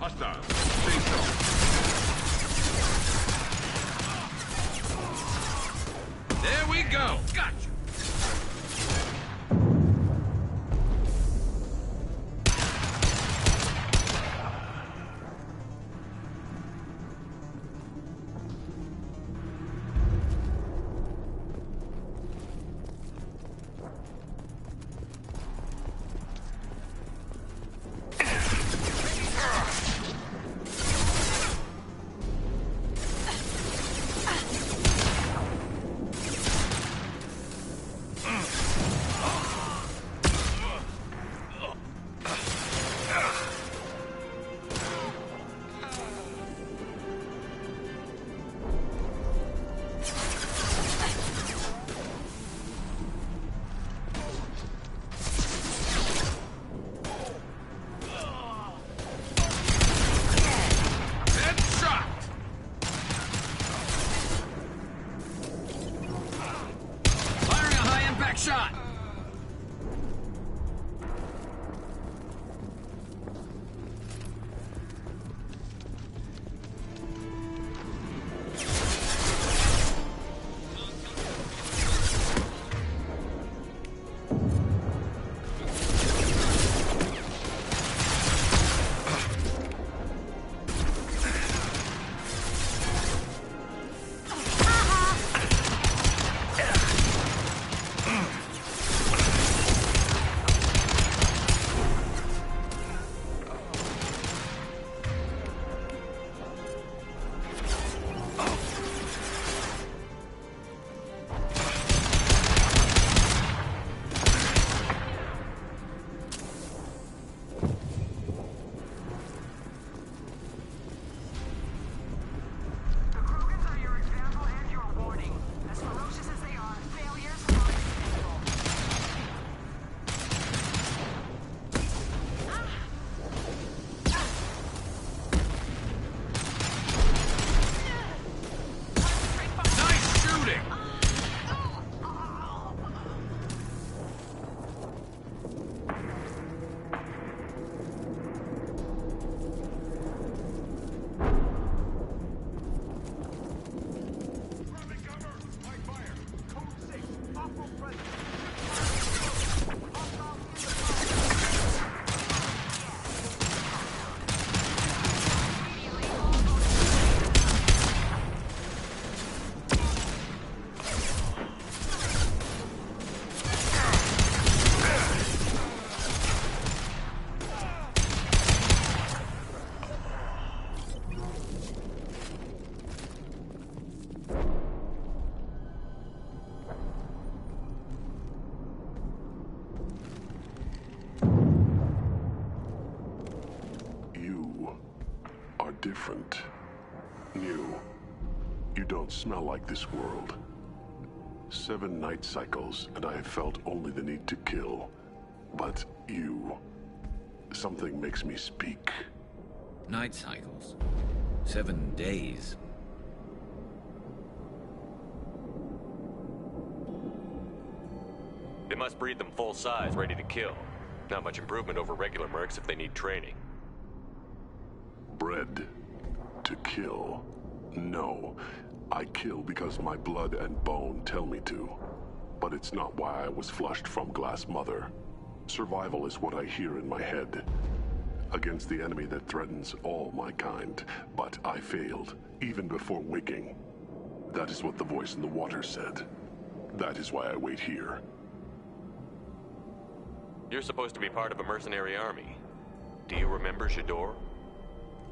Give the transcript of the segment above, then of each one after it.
Hostile. Stay strong. There we go. Gotcha. Shot! Different. New. You don't smell like this world. 7 night cycles, and I have felt only the need to kill. But you... something makes me speak. Night cycles. 7 days. They must breed them full size, ready to kill. Not much improvement over regular mercs if they need training. Bred to kill. No. I kill because my blood and bone tell me to. But it's not why I was flushed from Glass Mother. Survival is what I hear in my head. Against the enemy that threatens all my kind. But I failed, even before waking. That is what the voice in the water said. That is why I wait here. You're supposed to be part of a mercenary army. Do you remember J'dor?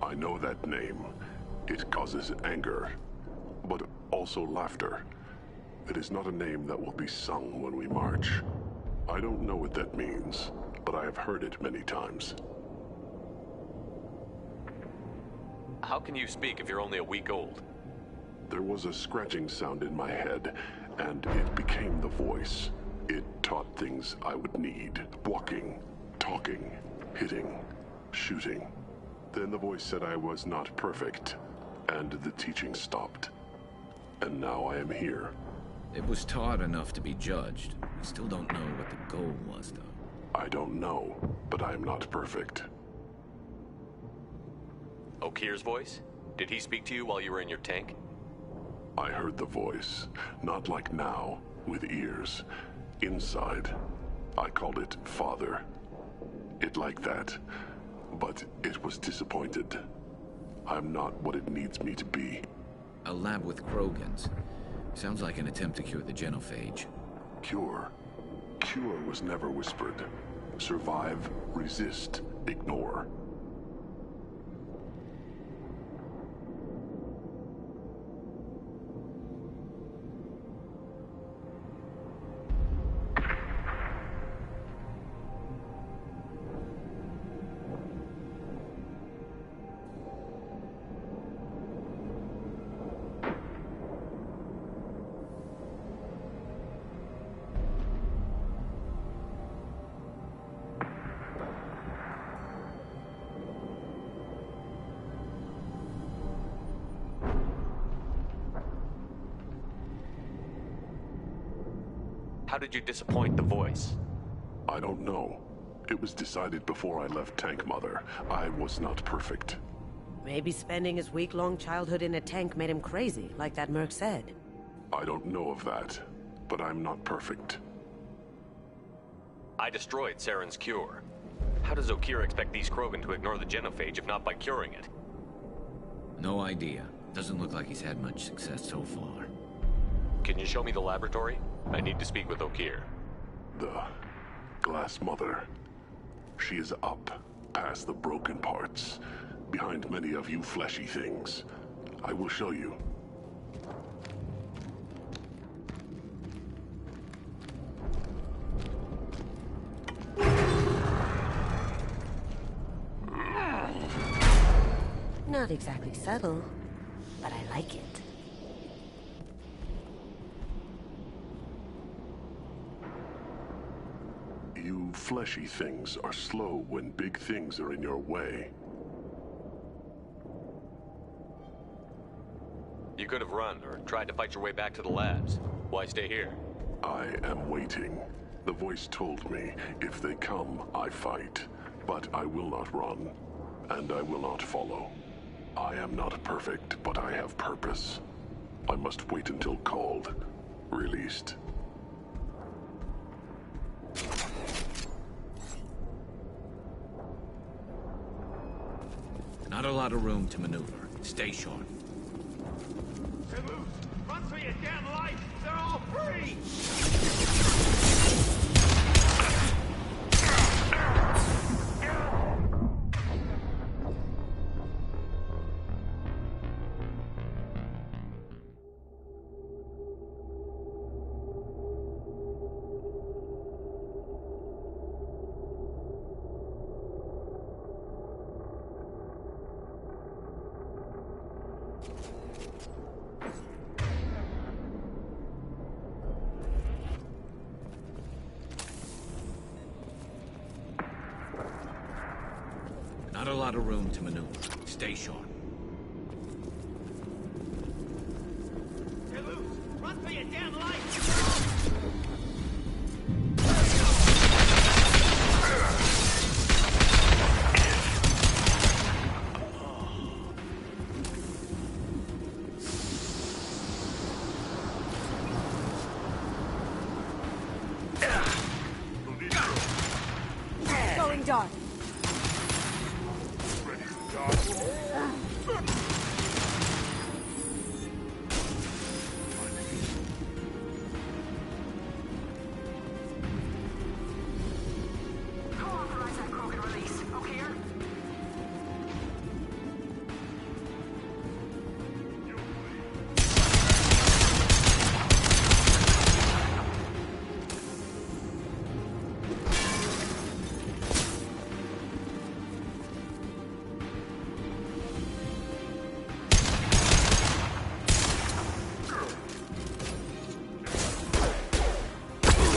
I know that name. It causes anger, but also laughter. It is not a name that will be sung when we march. I don't know what that means, but I have heard it many times. How can you speak if you're only a week old? There was a scratching sound in my head, and it became the voice. It taught things I would need. Walking, talking, hitting, shooting. Then the voice said I was not perfect, and the teaching stopped. And now I am here. It was taught enough to be judged. We still don't know what the goal was, though. I don't know, but I am not perfect. Okir's voice? Did he speak to you while you were in your tank? I heard the voice, not like now, with ears. Inside, I called it Father. It like that, but it was disappointed. I'm not what it needs me to be. A lab with Krogans. Sounds like an attempt to cure the genophage. Cure? Cure was never whispered. Survive, resist, ignore. How did you disappoint the voice? I don't know. It was decided before I left Tank Mother. I was not perfect. Maybe spending his week-long childhood in a tank made him crazy, like that merc said. I don't know of that, but I'm not perfect. I destroyed Saren's cure. How does Okir expect these Krogan to ignore the genophage if not by curing it? No idea. Doesn't look like he's had much success so far. Can you show me the laboratory? I need to speak with Okir. The Glass Mother. She is up, past the broken parts, behind many of you fleshy things. I will show you. Not exactly subtle, but I like it. You fleshy things are slow when big things are in your way. You could have run or tried to fight your way back to the labs. Why stay here? I am waiting. The voice told me, if they come, I fight. But I will not run, and I will not follow. I am not perfect, but I have purpose. I must wait until called, released. Not a lot of room to maneuver. Stay short. They're loose! Run for your damn life! They're all free! Not a lot of room to maneuver. Stay short. They're loose! Run for your damn life! Going dark. Co-authorize that Krogan release, okay?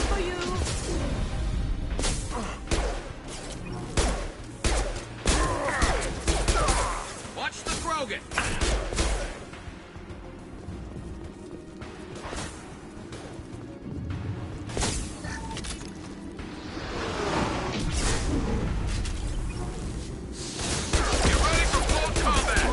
For you! Watch the Krogan! Get ready for full combat!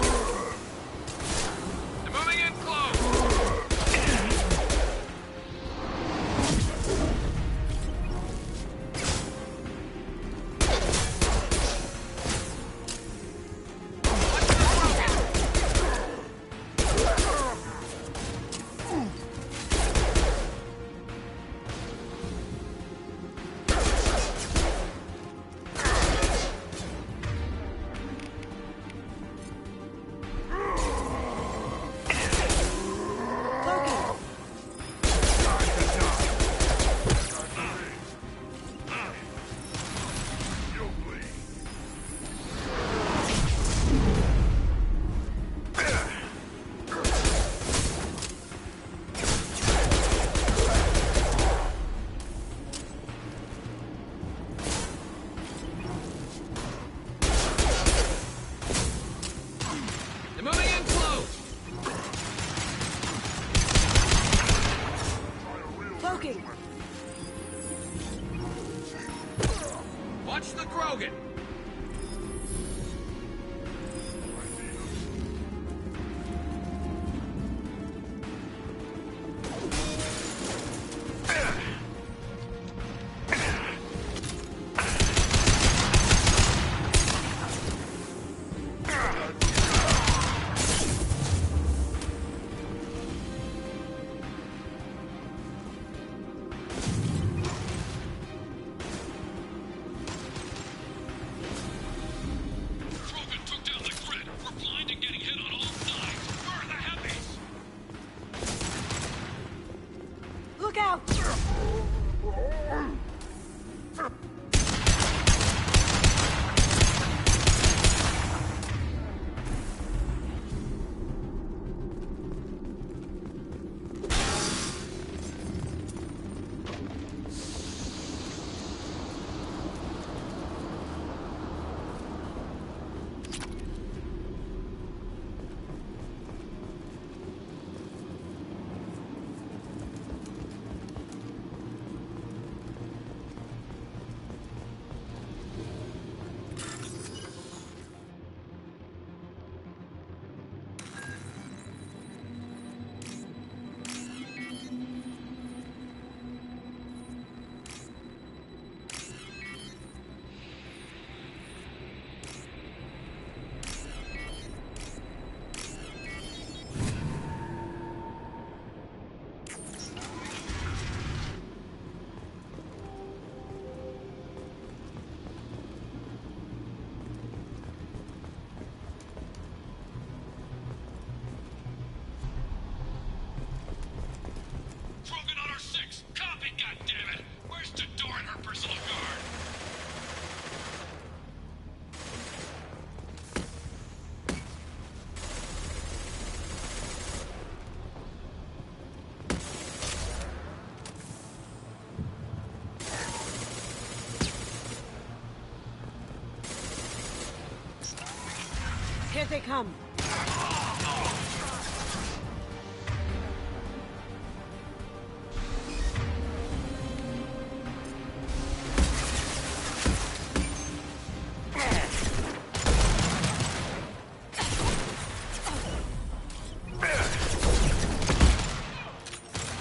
Here they come.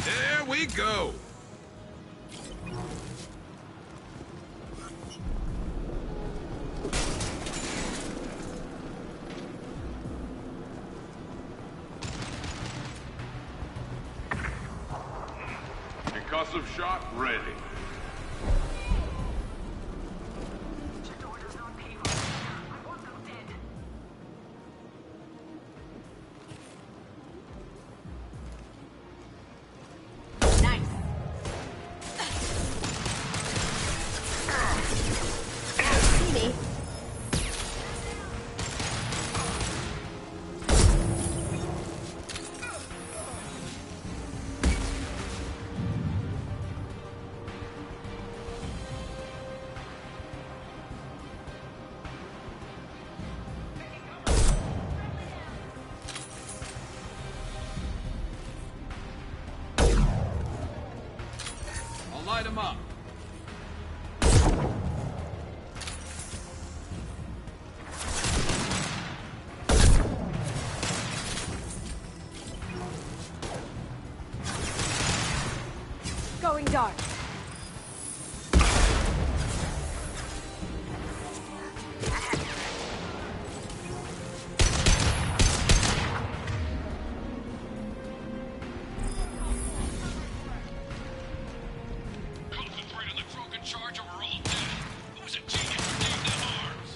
There we go. Concussive shot ready. Jet orders not people. I want them dead. Nice. See me. I'll light him up. Going dark. Concentrate on the Krogan charge or we're all dead. Who's a genius who gave them arms?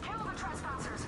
Kill the trespassers.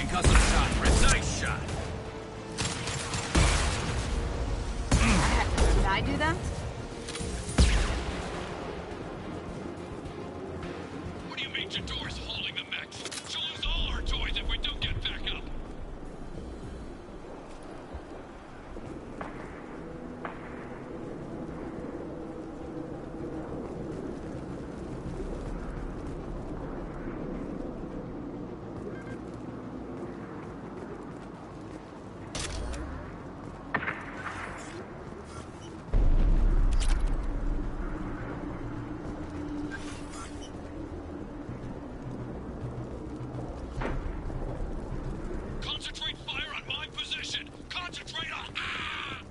because I'm shot, Red. Nice shot. Did I do that? What do you mean Jador's holding the mechs? She'll lose all her toys if we don't get back up. Concentrate fire on my position! Concentrate on... Ah!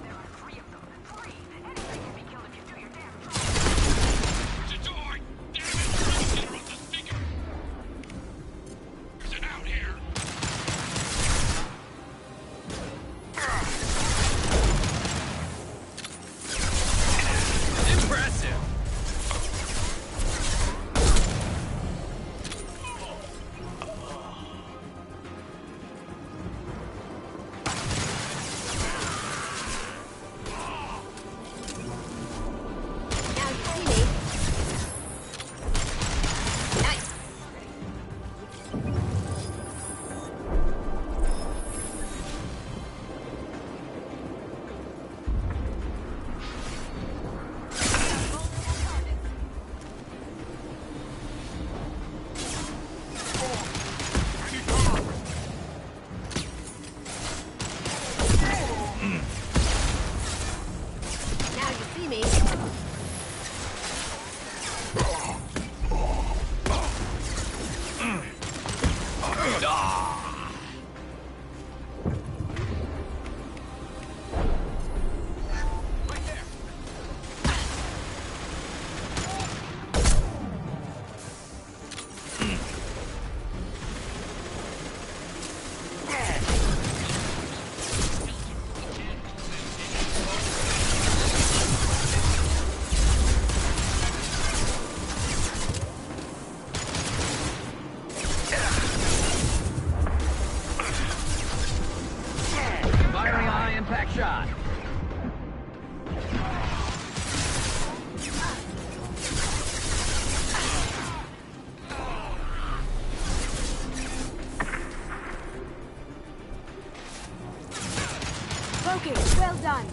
There are 3 of them. 3! Anything can be killed if you do your damn job. Jador! Damn it! Try to get her off the speaker! There's an out here! Impressive. Now you see me. Nice. Now you see me. Firing a high impact shot. Focus. Well done.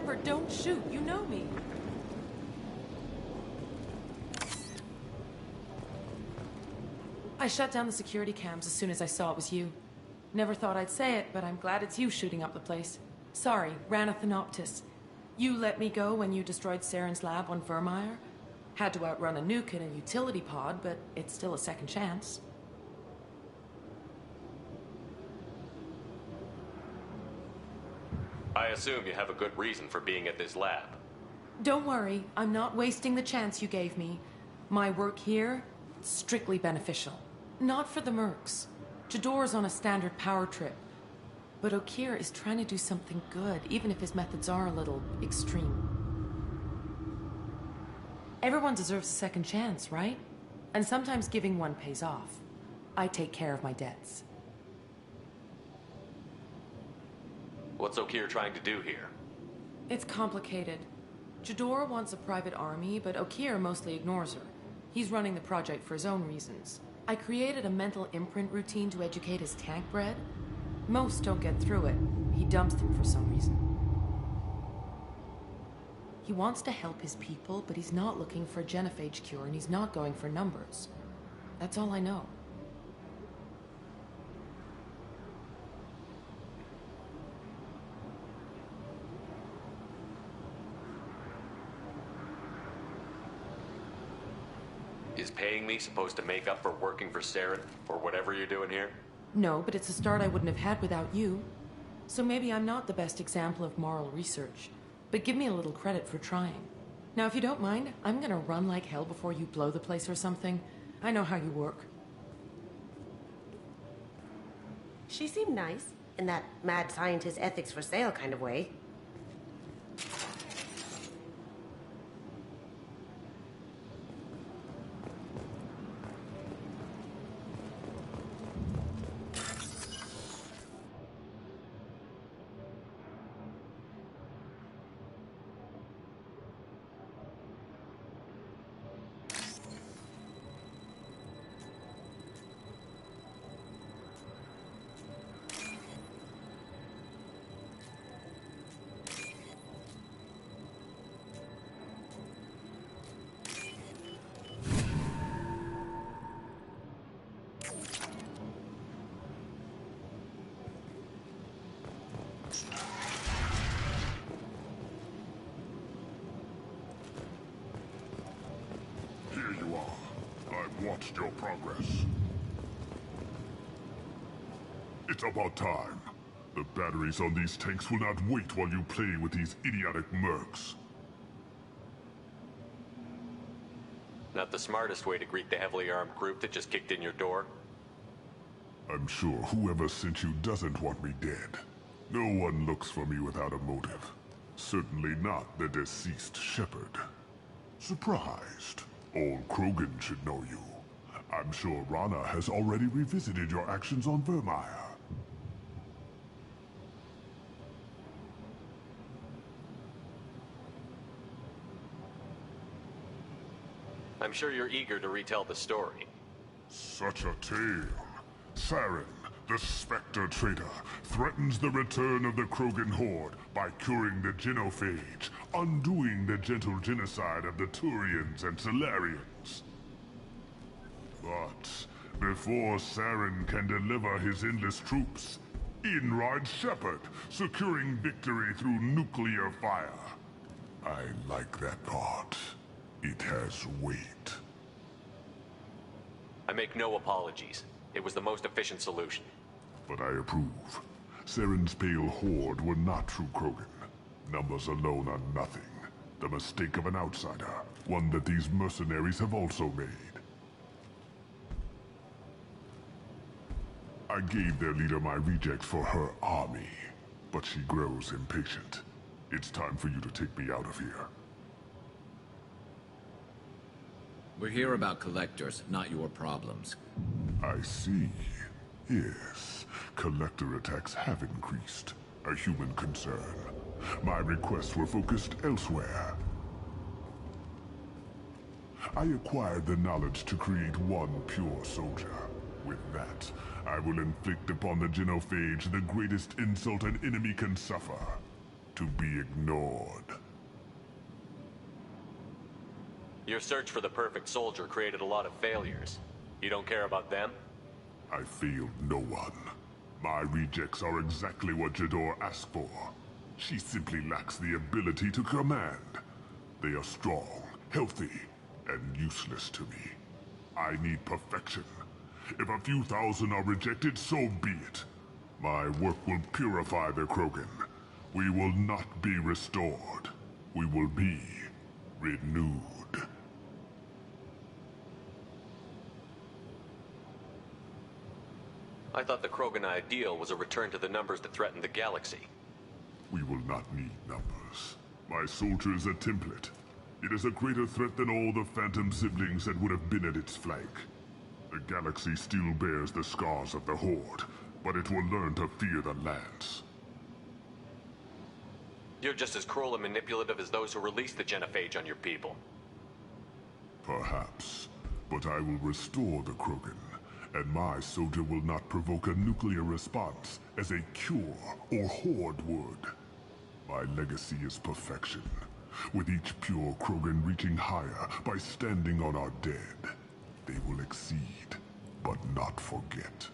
Shepard, don't shoot. You know me. I shut down the security cams as soon as I saw it was you. Never thought I'd say it, but I'm glad it's you shooting up the place. Sorry, ran a Thanoptis. You let me go when you destroyed Saren's lab on Vermeer. Had to outrun a nuke in a utility pod, but it's still a second chance. I assume you have a good reason for being at this lab. Don't worry, I'm not wasting the chance you gave me. My work here, strictly beneficial. Not for the mercs. Jador's on a standard power trip. But Okeer is trying to do something good, even if his methods are a little extreme. Everyone deserves a second chance, right? And sometimes giving one pays off. I take care of my debts. What's Okeer trying to do here? It's complicated. Jador wants a private army, but Okeer mostly ignores her. He's running the project for his own reasons. I created a mental imprint routine to educate his tank bred. Most don't get through it. He dumps them for some reason. He wants to help his people, but he's not looking for a genophage cure, and he's not going for numbers. That's all I know. Is paying me supposed to make up for working for Saren, or whatever you're doing here? No, but it's a start I wouldn't have had without you. So maybe I'm not the best example of moral research, but give me a little credit for trying. Now, if you don't mind, I'm gonna run like hell before you blow the place or something. I know how you work. She seemed nice, in that mad scientist ethics for sale kind of way. Here you are. I've watched your progress. It's about time. The batteries on these tanks will not wait while you play with these idiotic mercs. Not the smartest way to greet the heavily armed group that just kicked in your door? I'm sure whoever sent you doesn't want me dead. No one looks for me without a motive. Certainly not the deceased Shepard. Surprised. Old Krogan should know you. I'm sure Rana has already revisited your actions on Vermeer. I'm sure you're eager to retell the story. Such a tale. Saren, the Spectre traitor, threatens the return of the Krogan horde by curing the genophage, undoing the gentle genocide of the Turians and Solarians. But before Saren can deliver his endless troops, in rides Shepard, securing victory through nuclear fire. I like that part. It has weight. I make no apologies. It was the most efficient solution. But I approve. Saren's pale horde were not true Krogan. Numbers alone are nothing. The mistake of an outsider. One that these mercenaries have also made. I gave their leader my rejects for her army. But she grows impatient. It's time for you to take me out of here. We're here about collectors, not your problems. I see. Yes, collector attacks have increased. A human concern. My requests were focused elsewhere. I acquired the knowledge to create one pure soldier. With that, I will inflict upon the genophage the greatest insult an enemy can suffer. to be ignored. Your search for the perfect soldier created a lot of failures. You don't care about them? I failed no one. My rejects are exactly what Jador asked for. She simply lacks the ability to command. They are strong, healthy, and useless to me. I need perfection. If a few thousand are rejected, so be it. My work will purify the Krogan. We will not be restored. We will be renewed. I thought the Krogan ideal was a return to the numbers that threatened the galaxy. We will not need numbers. My soldier is a template. It is a greater threat than all the Phantom siblings that would have been at its flank. The galaxy still bears the scars of the Horde, but it will learn to fear the Lance. You're just as cruel and manipulative as those who released the genophage on your people. Perhaps, but I will restore the Krogan, and my soldier will not provoke a nuclear response as a cure or Horde would. My legacy is perfection, with each pure Krogan reaching higher by standing on our dead. They will exceed, but not forget.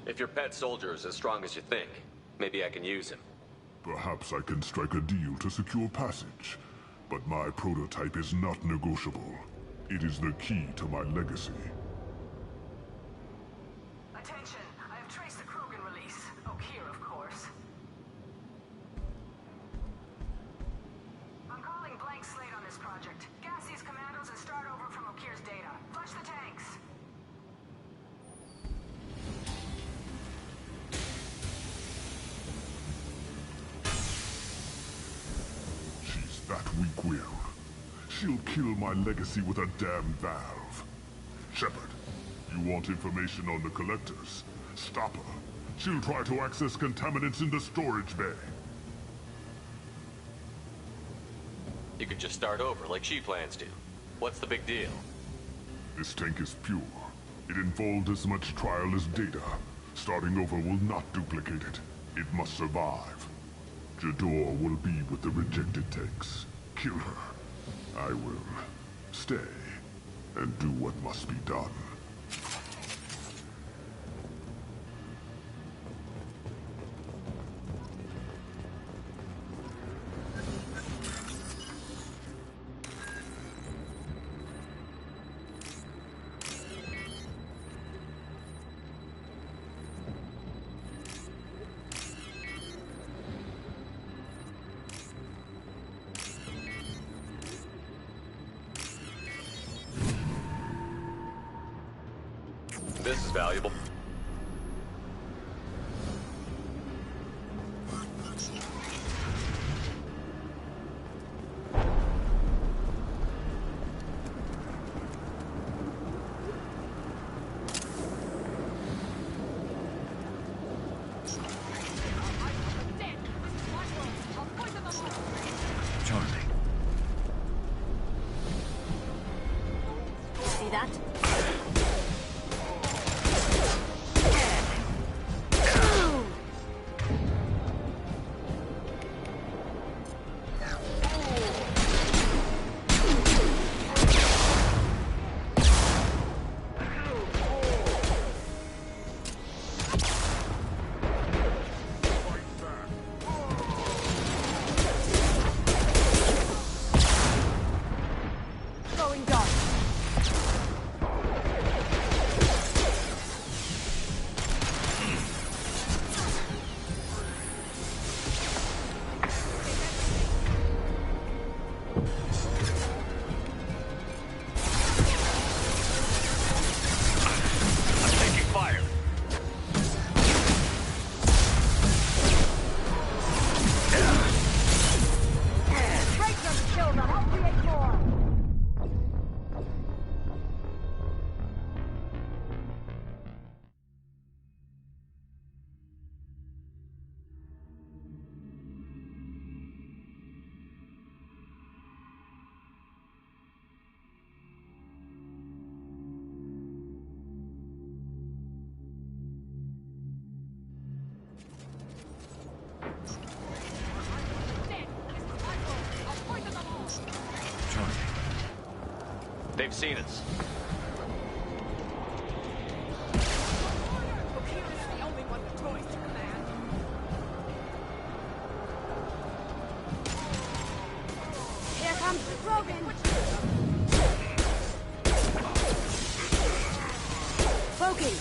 If your pet soldier is as strong as you think, maybe I can use him. Perhaps I can strike a deal to secure passage, but my prototype is not negotiable. It is the key to my legacy. Attention, I have traced the Krogan release. Okeer, of course. I'm calling blank slate on this project. Gas these commandos and start over from Okeer's data. Flush the tanks. She's that weak-willed. She'll kill my legacy with a damn valve. Shepard, you want information on the Collectors? Stop her. She'll try to access contaminants in the storage bay. You could just start over like she plans to. What's the big deal? This tank is pure. It involved as much trial as data. Starting over will not duplicate it. It must survive. Jador will be with the rejected tanks. Kill her. I will stay and do what must be done. This is valuable. Charlie. See that? Going dark. They've seen us. Here comes the Krogan. Cloaking!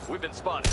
We've been spotted.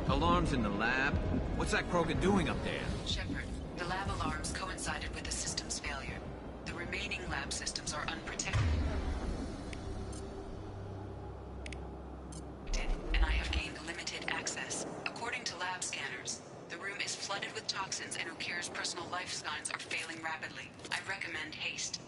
Alarms in the lab? What's that Krogan doing up there? Shepard, the lab alarms coincided with the system's failure. The remaining lab systems are unprotected, and I have gained limited access. According to lab scanners, the room is flooded with toxins and Okir's personal life signs are failing rapidly. I recommend haste.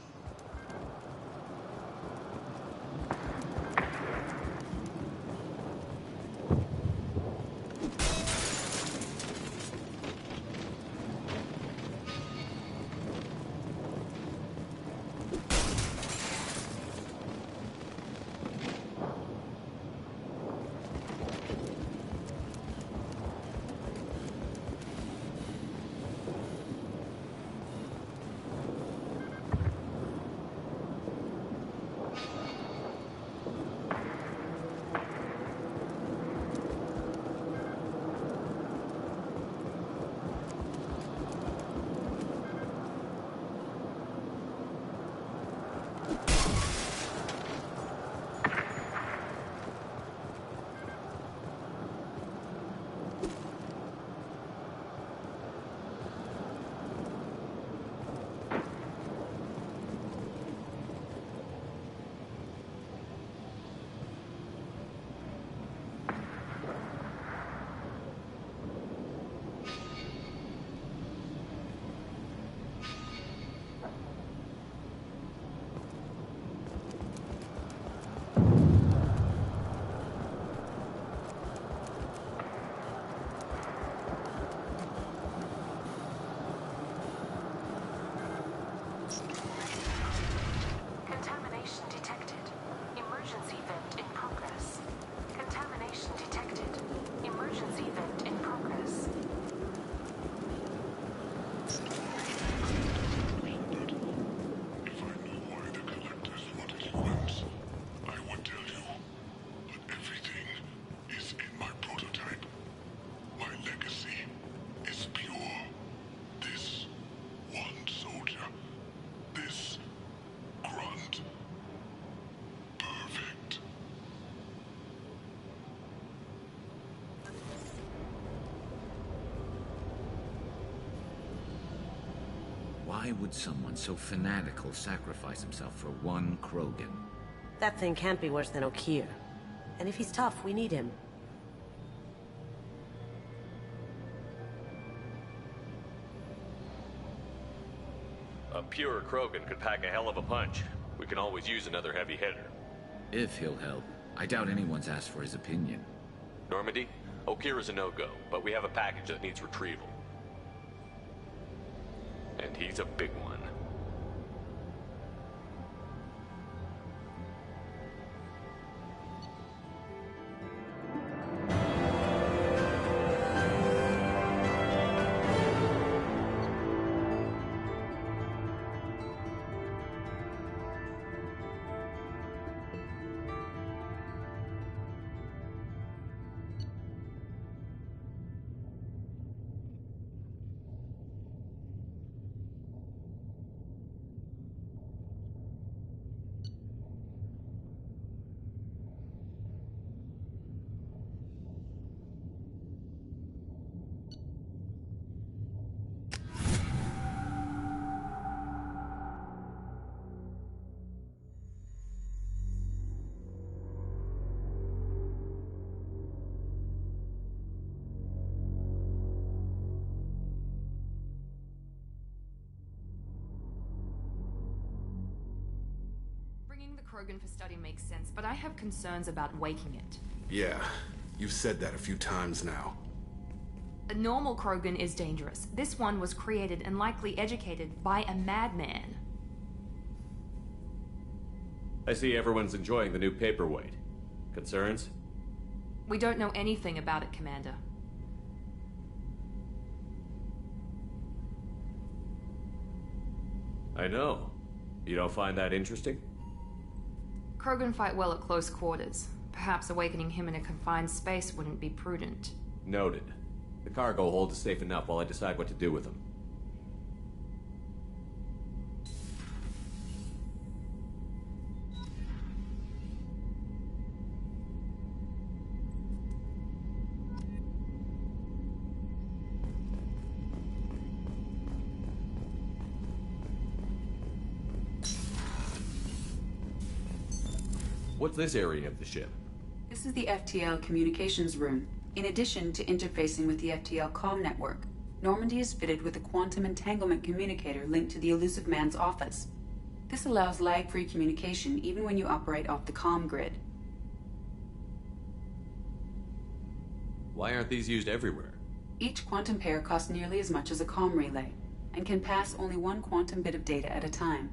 Why would someone so fanatical sacrifice himself for one Krogan? That thing can't be worse than Okier. And if he's tough, we need him. A pure Krogan could pack a hell of a punch. We can always use another heavy hitter. If he'll help. I doubt anyone's asked for his opinion. Normandy, Okier is a no-go, but we have a package that needs retrieval. And he's a big one. Bringing the Krogan for study makes sense, but I have concerns about waking it. Yeah, you've said that a few times now. A normal Krogan is dangerous. This one was created and likely educated by a madman. I see everyone's enjoying the new paperweight. Concerns? We don't know anything about it, Commander. I know. You don't find that interesting? Krogan fight well at close quarters. Perhaps awakening him in a confined space wouldn't be prudent. Noted. The cargo hold is safe enough while I decide what to do with him. What's this area of the ship? This is the FTL communications room. In addition to interfacing with the FTL comm network, Normandy is fitted with a quantum entanglement communicator linked to the Elusive Man's office. This allows lag-free communication even when you operate off the comm grid. Why aren't these used everywhere? Each quantum pair costs nearly as much as a comm relay, and can pass only one quantum bit of data at a time.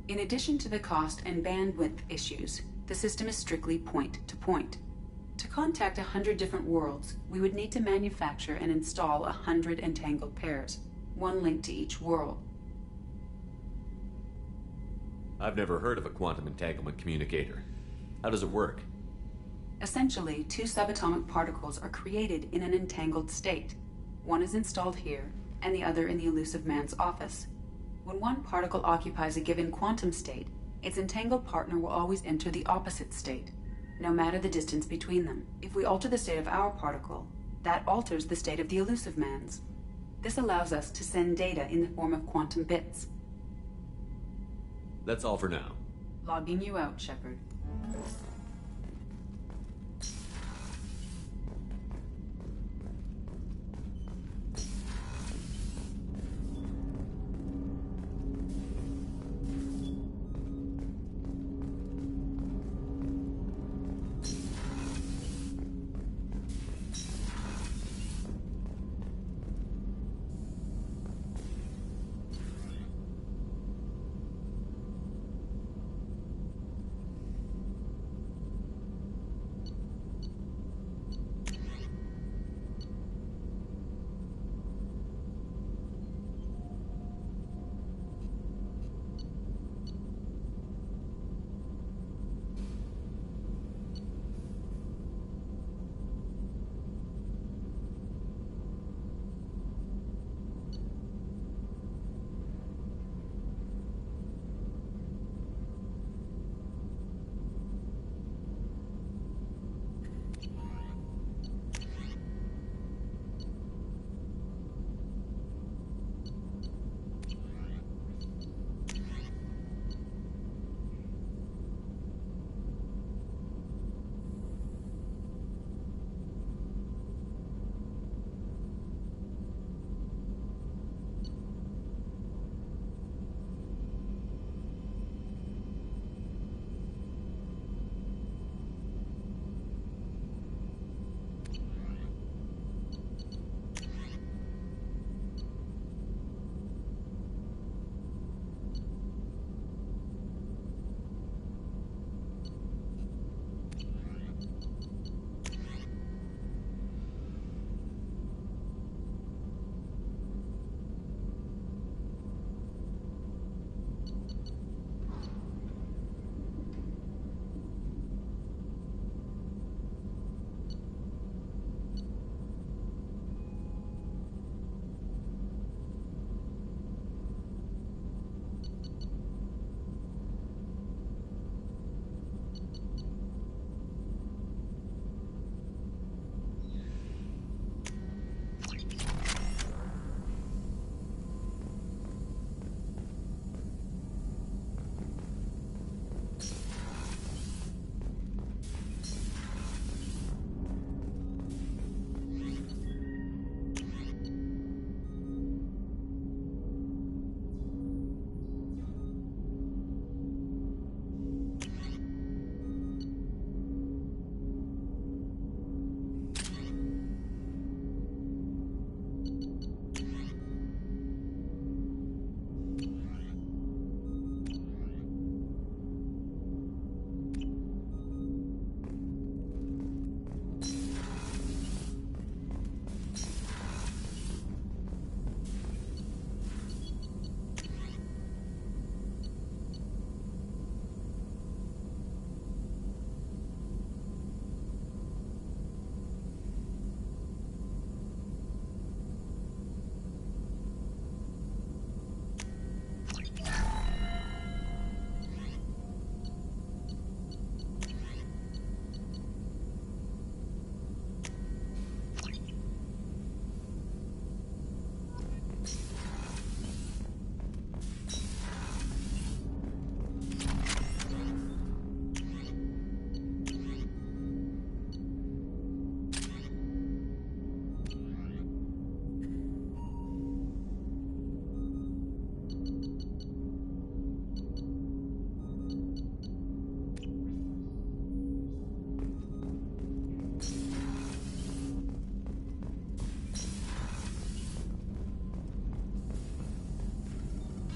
In addition to the cost and bandwidth issues, the system is strictly point-to-point. To contact 100 different worlds, we would need to manufacture and install 100 entangled pairs, one linked to each world. I've never heard of a quantum entanglement communicator. How does it work? Essentially, two subatomic particles are created in an entangled state. One is installed here, and the other in the Elusive Man's office. When one particle occupies a given quantum state, its entangled partner will always enter the opposite state, no matter the distance between them. If we alter the state of our particle, that alters the state of the Elusive Man's. This allows us to send data in the form of quantum bits. That's all for now. Logging you out, Shepard.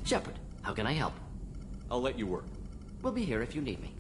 Shepard, how can I help? I'll let you work. We'll be here if you need me.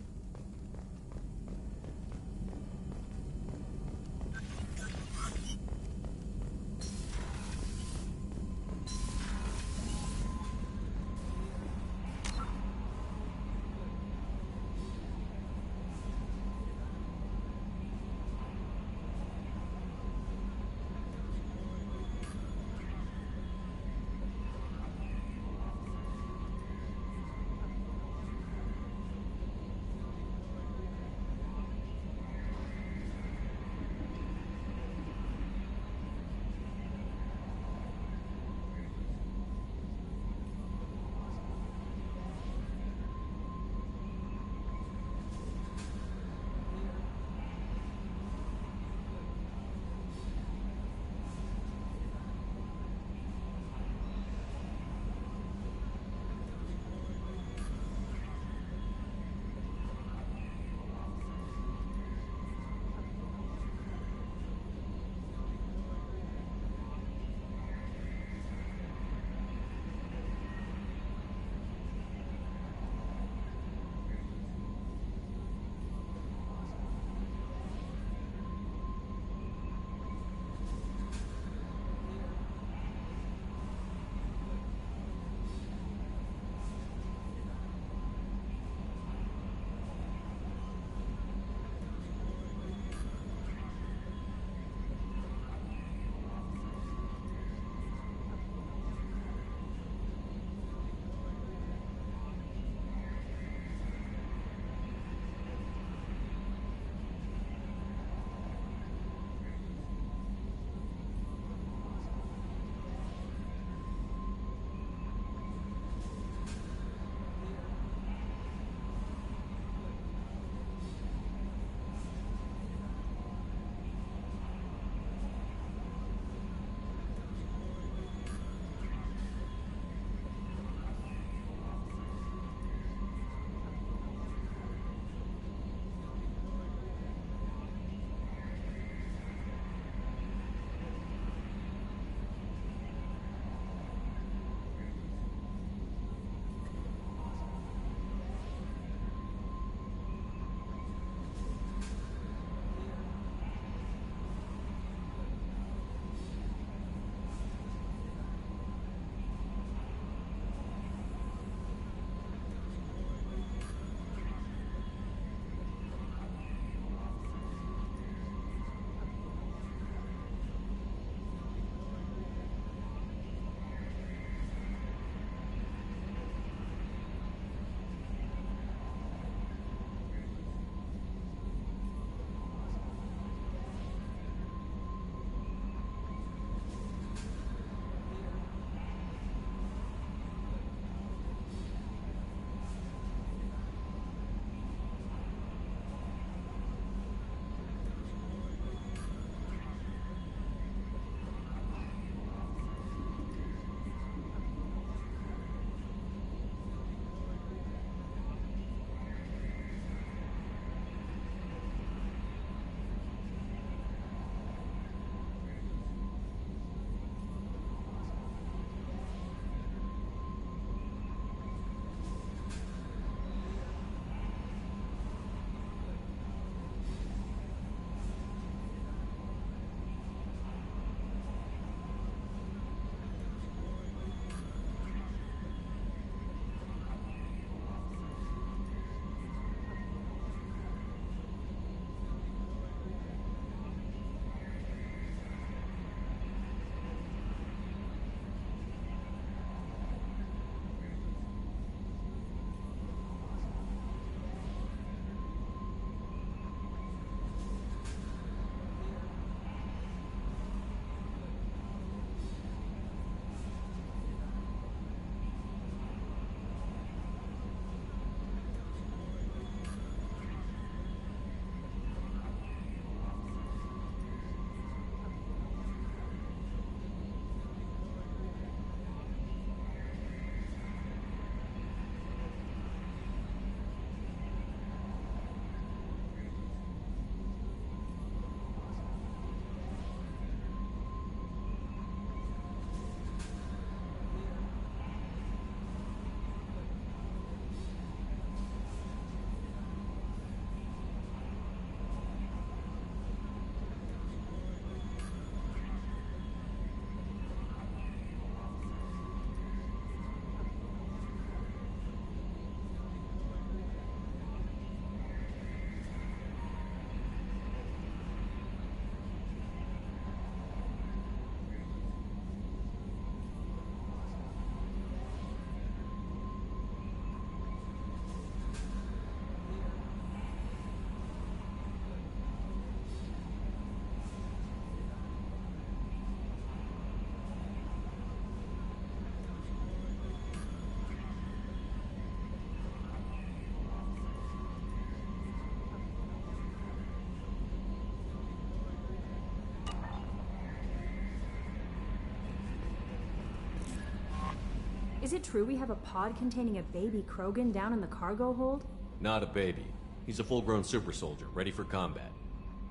Is it true we have a pod containing a baby Krogan down in the cargo hold? Not a baby. He's a full-grown super soldier, ready for combat.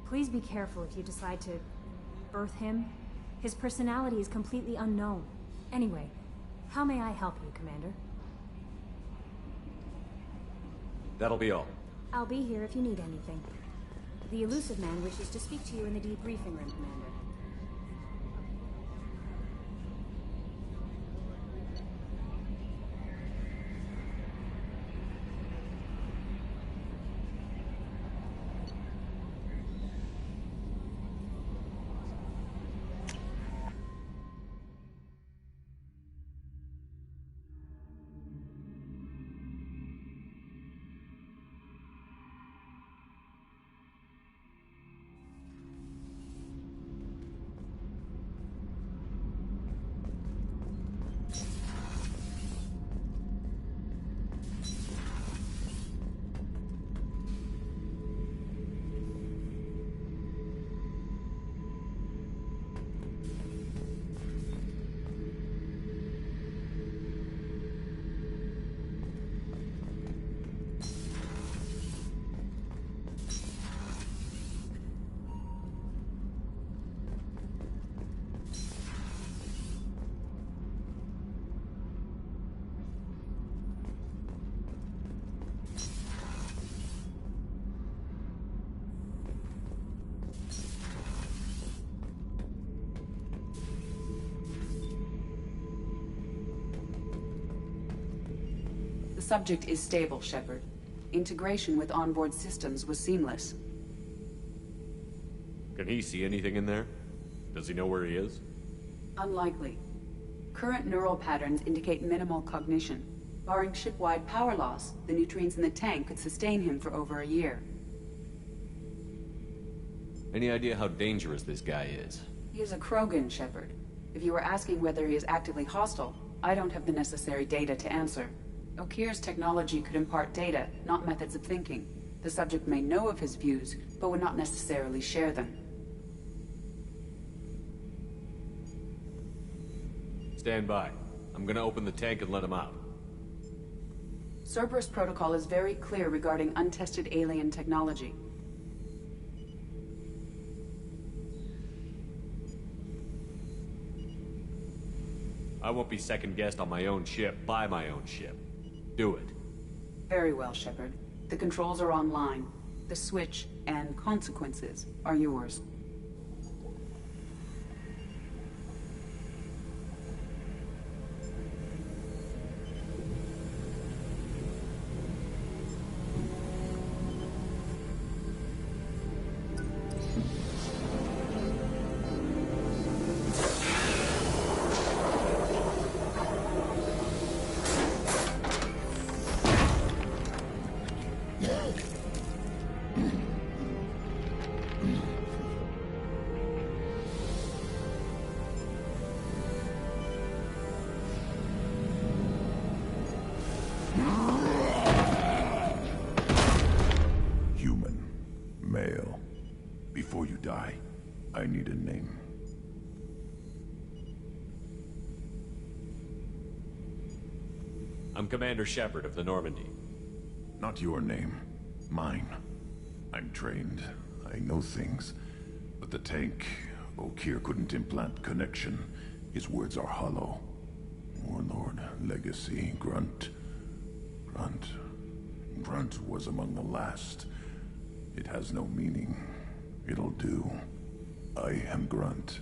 Please be careful if you decide to birth him. His personality is completely unknown. Anyway, how may I help you, Commander? That'll be all. I'll be here if you need anything. The elusive man wishes to speak to you in the debriefing room, Commander. The subject is stable, Shepard. Integration with onboard systems was seamless. Can he see anything in there? Does he know where he is? Unlikely. Current neural patterns indicate minimal cognition. Barring ship-wide power loss, the nutrients in the tank could sustain him for over a year. Any idea how dangerous this guy is? He is a Krogan, Shepard. If you were asking whether he is actively hostile, I don't have the necessary data to answer. Okir's technology could impart data, not methods of thinking. The subject may know of his views, but would not necessarily share them. Stand by. I'm gonna open the tank and let him out. Cerberus protocol is very clear regarding untested alien technology. I won't be second-guessed on my own ship, by my own ship. Do it. Very well, Shepard. The controls are online. The switch and consequences are yours. I need a name. I'm Commander Shepard of the Normandy. Not your name. Mine. I'm trained. I know things. But the tank, Okir couldn't implant connection. His words are hollow. Warlord, Legacy, Grunt. Grunt was among the last. It has no meaning. It'll do. I am Grunt.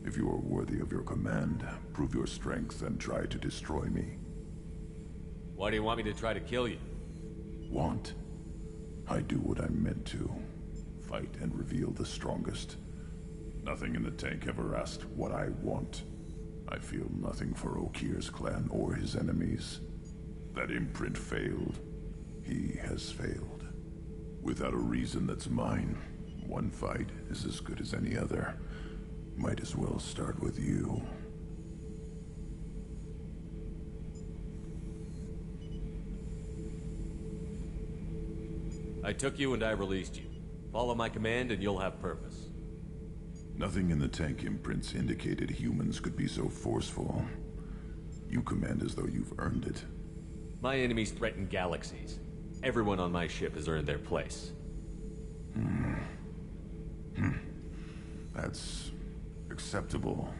If you are worthy of your command, prove your strength and try to destroy me. Why do you want me to try to kill you? Want? I do what I'm meant to. Fight and reveal the strongest. Nothing in the tank ever asked what I want. I feel nothing for Okir's clan or his enemies. That imprint failed. He has failed. Without a reason that's mine, one fight is as good as any other. Might as well start with you. I took you and I released you. Follow my command and you'll have purpose. Nothing in the tank imprints indicated humans could be so forceful. You command as though you've earned it. My enemies threaten galaxies. Everyone on my ship has earned their place. That's acceptable.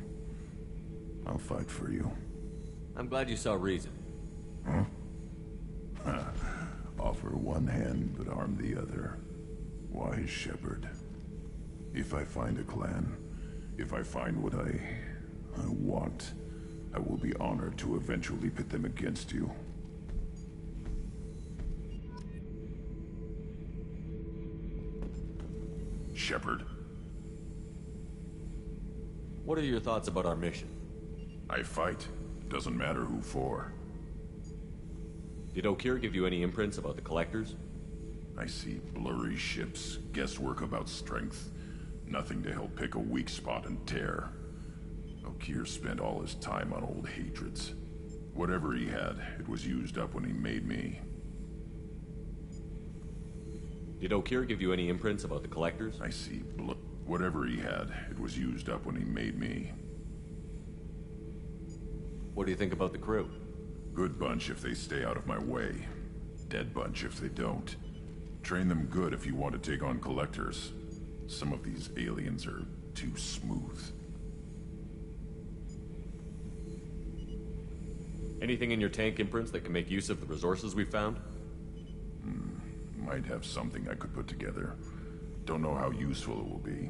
I'll fight for you. I'm glad you saw reason. Huh? Offer one hand, but arm the other. Wise shepherd. If I find a clan, if I find what I want, I will be honored to eventually pit them against you. Shepherd. What are your thoughts about our mission? I fight. Doesn't matter who for. Did Okir give you any imprints about the Collectors? I see blurry ships, guesswork about strength. Nothing to help pick a weak spot and tear. Okir spent all his time on old hatreds. Whatever he had, it was used up when he made me. Did Okir give you any imprints about the Collectors? I see whatever he had, it was used up when he made me. What do you think about the crew? Good bunch if they stay out of my way. Dead bunch if they don't. Train them good if you want to take on Collectors. Some of these aliens are too smooth. Anything in your tank imprints that can make use of the resources we found? Might have something I could put together. Don't know how useful it will be.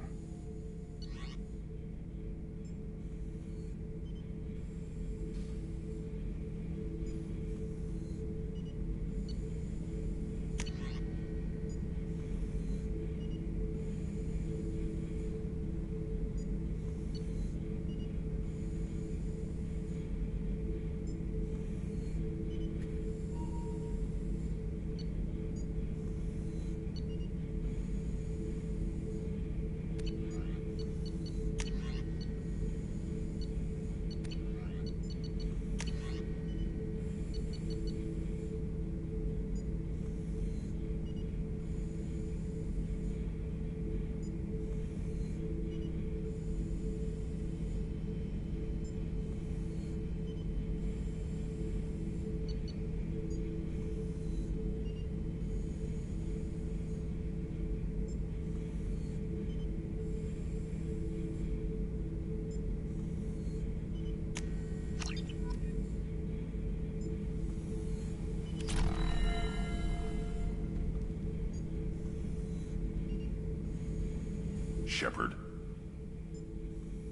Shepherd.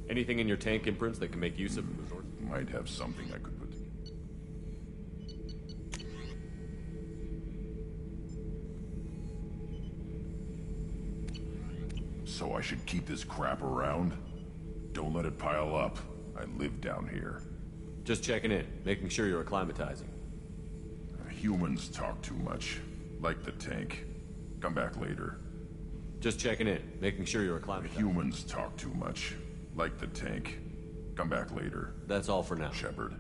Anything in your tank imprints that can make use of the resources? Might have something I could put together. So I should keep this crap around? Don't let it pile up. I live down here. Just checking in, making sure you're acclimatizing. Humans talk too much. Like the tank. Come back later. Just checking in, making sure you're acclimatizing. Humans talk too much. Like the tank. Come back later. That's all for now. Shepherd.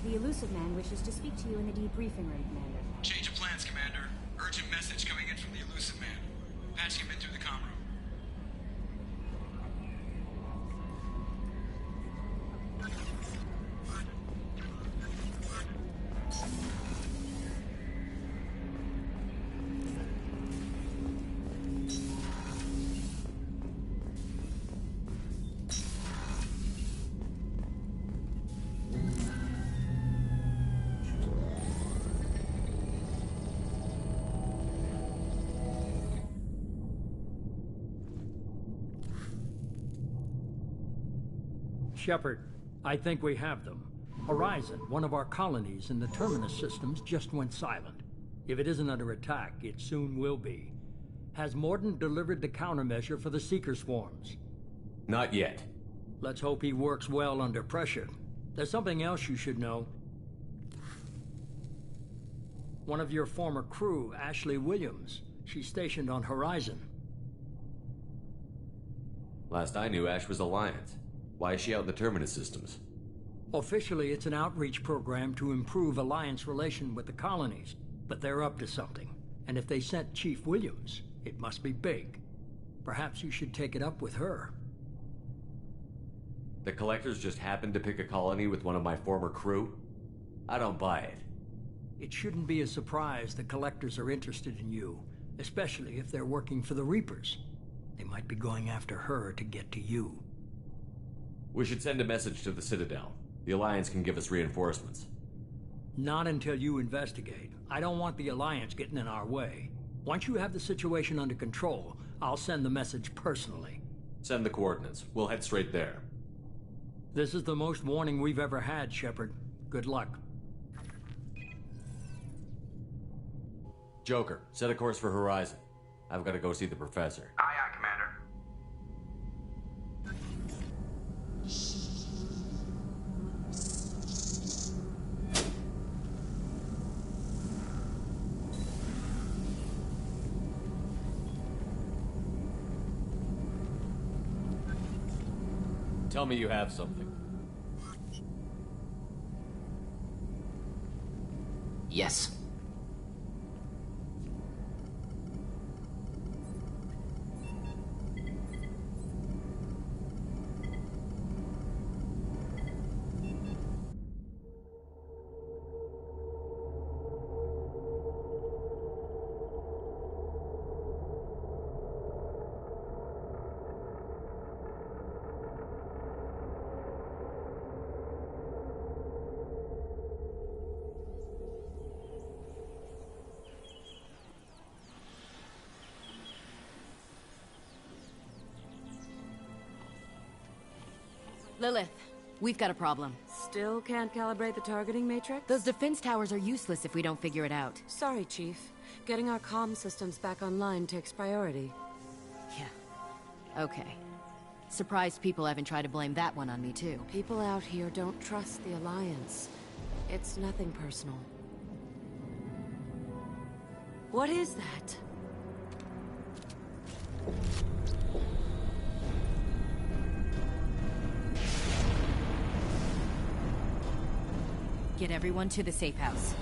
The Elusive Man wishes to speak to you in the debriefing room, Commander. Change of plans, Commander. Urgent message coming in from the Elusive Man. Patching him in through the comm room. Shepard, I think we have them. Horizon, one of our colonies in the Terminus systems, just went silent. If it isn't under attack, it soon will be. Has Mordin delivered the countermeasure for the Seeker swarms? Not yet. Let's hope he works well under pressure. There's something else you should know. One of your former crew, Ashley Williams, she's stationed on Horizon. Last I knew, Ash was Alliance. Why is she out in the Terminus systems? Officially, it's an outreach program to improve Alliance relation with the colonies, but they're up to something. And if they sent Chief Williams, it must be big. Perhaps you should take it up with her. The Collectors just happened to pick a colony with one of my former crew? I don't buy it. It shouldn't be a surprise the Collectors are interested in you, especially if they're working for the Reapers. They might be going after her to get to you. We should send a message to the Citadel. The Alliance can give us reinforcements. Not until you investigate. I don't want the Alliance getting in our way. Once you have the situation under control, I'll send the message personally. Send the coordinates. We'll head straight there. This is the most warning we've ever had, Shepard. Good luck. Joker, set a course for Horizon. I've got to go see the Professor. Aye, aye, Commander. Tell me you have something. Yes. Lilith, we've got a problem. Still can't calibrate the targeting matrix? Those defense towers are useless if we don't figure it out. Sorry, Chief. Getting our comm systems back online takes priority. Yeah. Okay. Surprised people haven't tried to blame that one on me, too. People out here don't trust the Alliance. It's nothing personal. What is that? Get everyone to the safe house.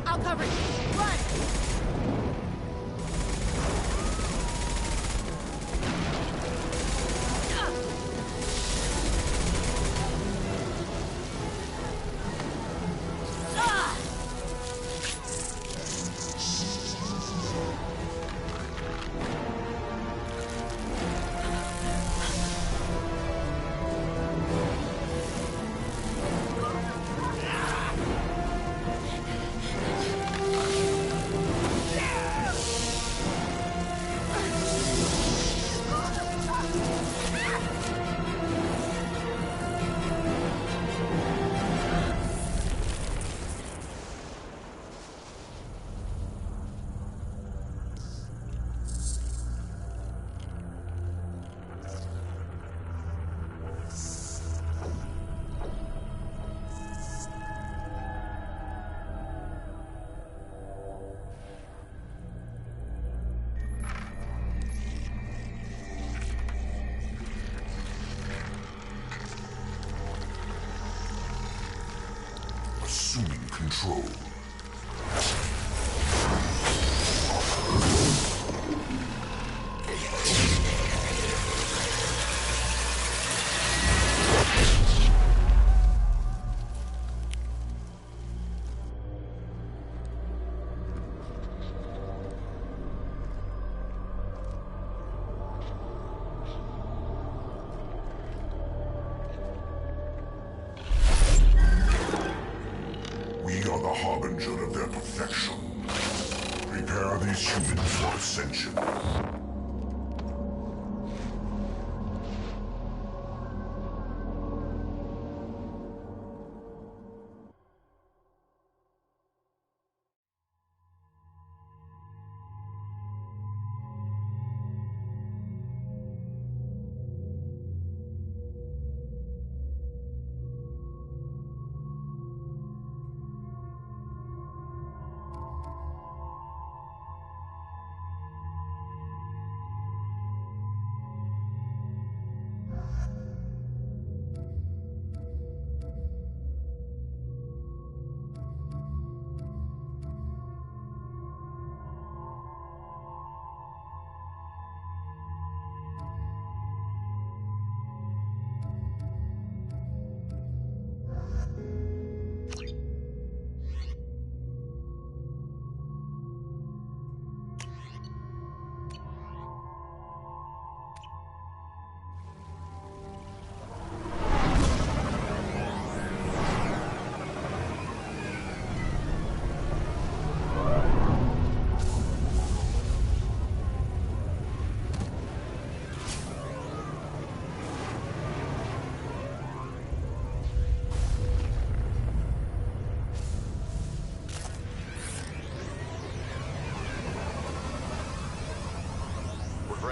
I'll cover you. Run! control. We are the harbinger of their perfection. Prepare these humans for ascension.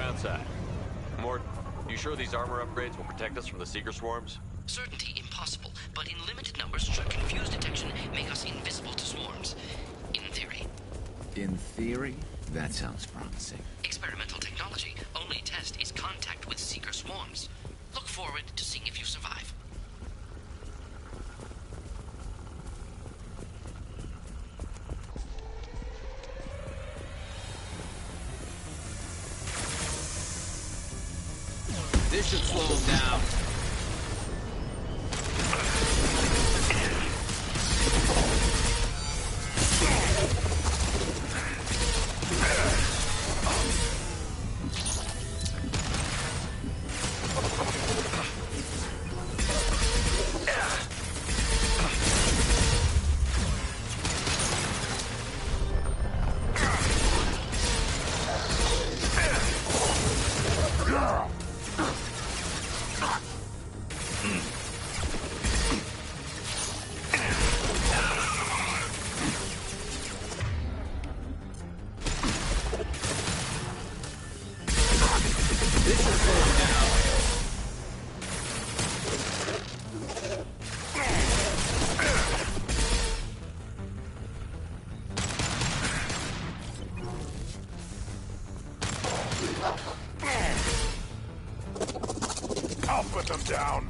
Outside. Mort, you sure these armor upgrades will protect us from the Seeker swarms? Certainty impossible, but in limited numbers should confuse detection, make us invisible to swarms. In theory. In theory? That sounds promising. Experimental technology. Only test is contact with Seeker swarms. Look forward to seeing if you survive. This should slow him down. I'll put them down.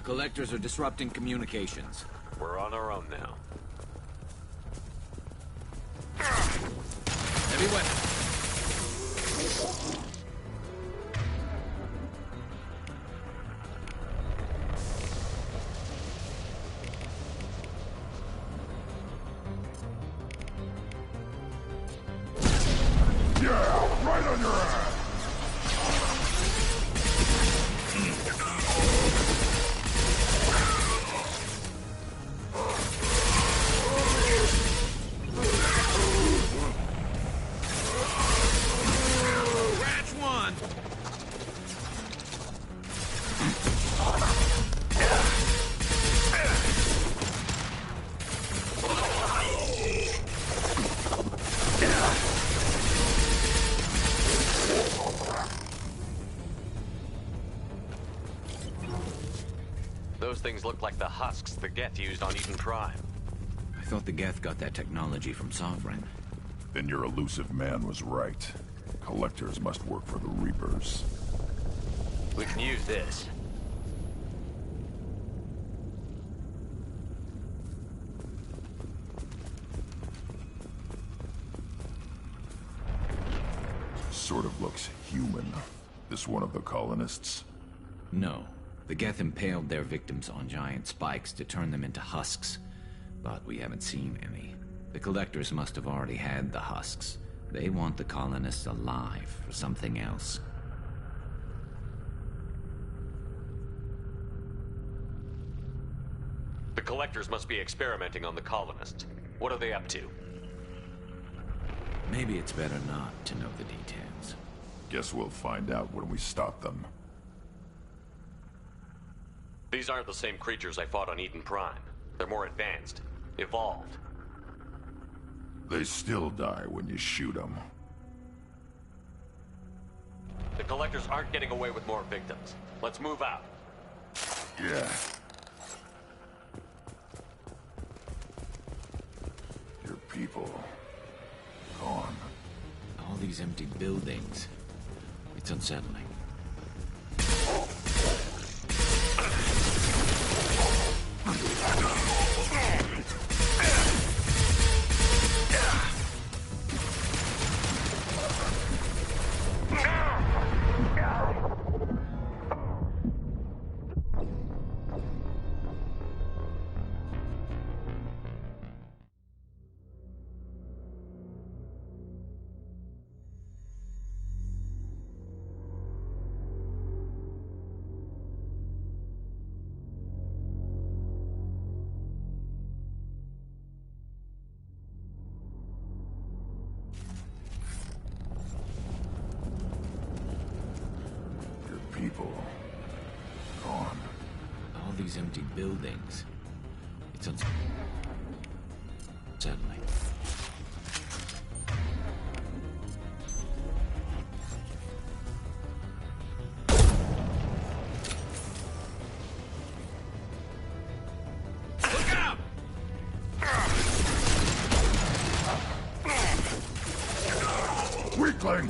Collectors are disrupting communications. We're on our own now. Heavy weapon. Yeah, right on your ass! Those things look like the husks the Geth used on Eden Prime. I thought the Geth got that technology from Sovereign. Then your elusive man was right. Collectors must work for the Reapers. We can use this. Sort of looks human. This one of the colonists? No. The Geth impaled their victims on giant spikes to turn them into husks. But we haven't seen any. The Collectors must have already had the husks. They want the colonists alive for something else. The Collectors must be experimenting on the colonists. What are they up to? Maybe it's better not to know the details. Guess we'll find out when we stop them. These aren't the same creatures I fought on Eden Prime. They're more advanced. Evolved. They still die when you shoot them. The Collectors aren't getting away with more victims. Let's move out. Yeah. Your people... gone. All these empty buildings. It's unsettling. People... gone. All these empty buildings. It's unsettling. Look out! Weakling!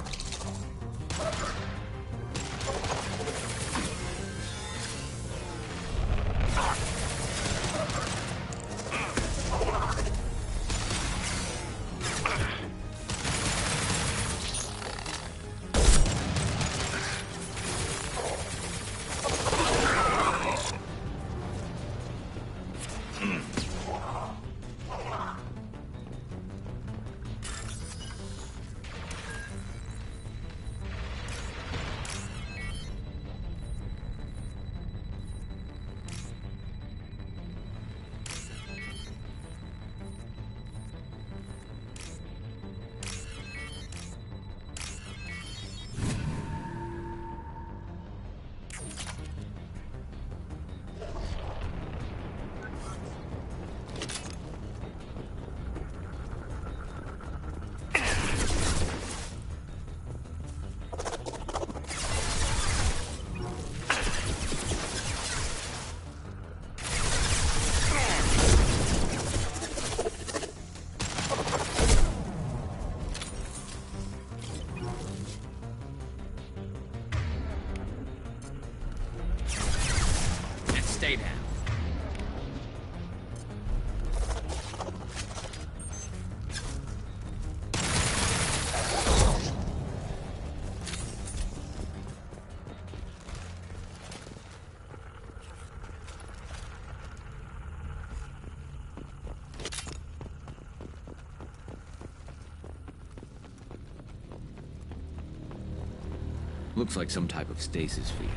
Looks like some type of stasis field.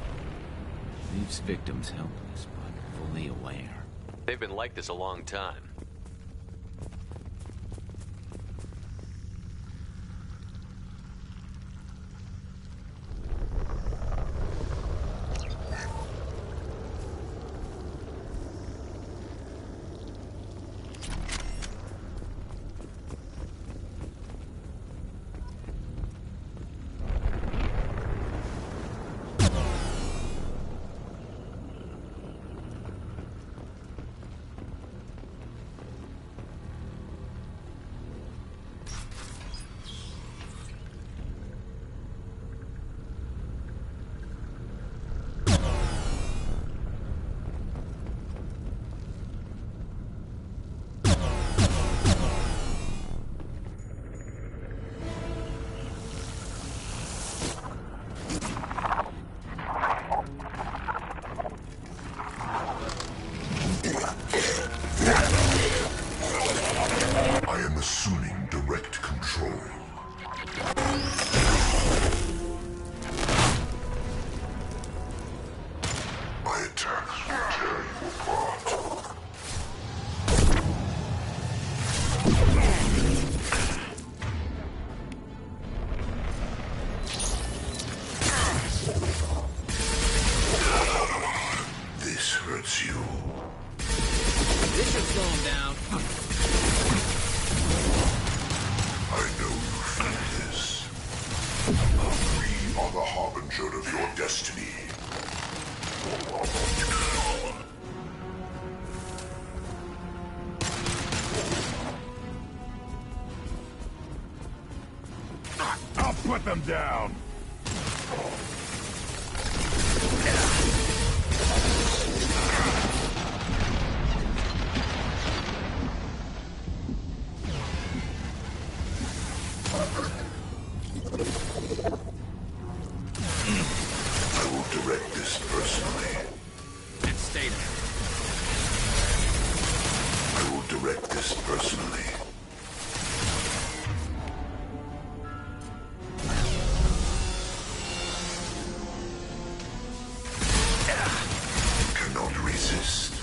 Leaves victims helpless, but fully aware. They've been like this a long time. I am assuming direct control. My attacks will tear you apart. This hurts you. This should slow him down. I know you feel this. We are the harbinger of your destiny. I'll put them down. I will direct this personally. And stay there. I will direct this personally. Cannot resist.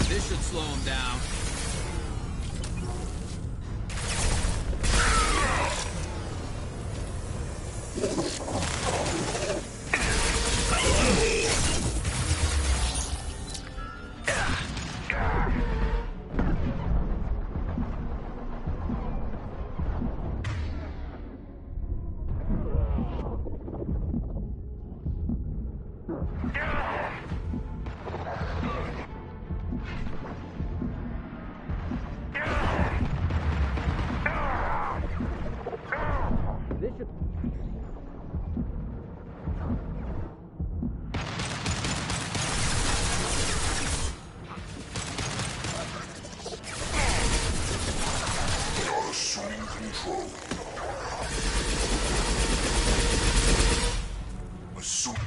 This should slow him down. We are assuming control. Assuming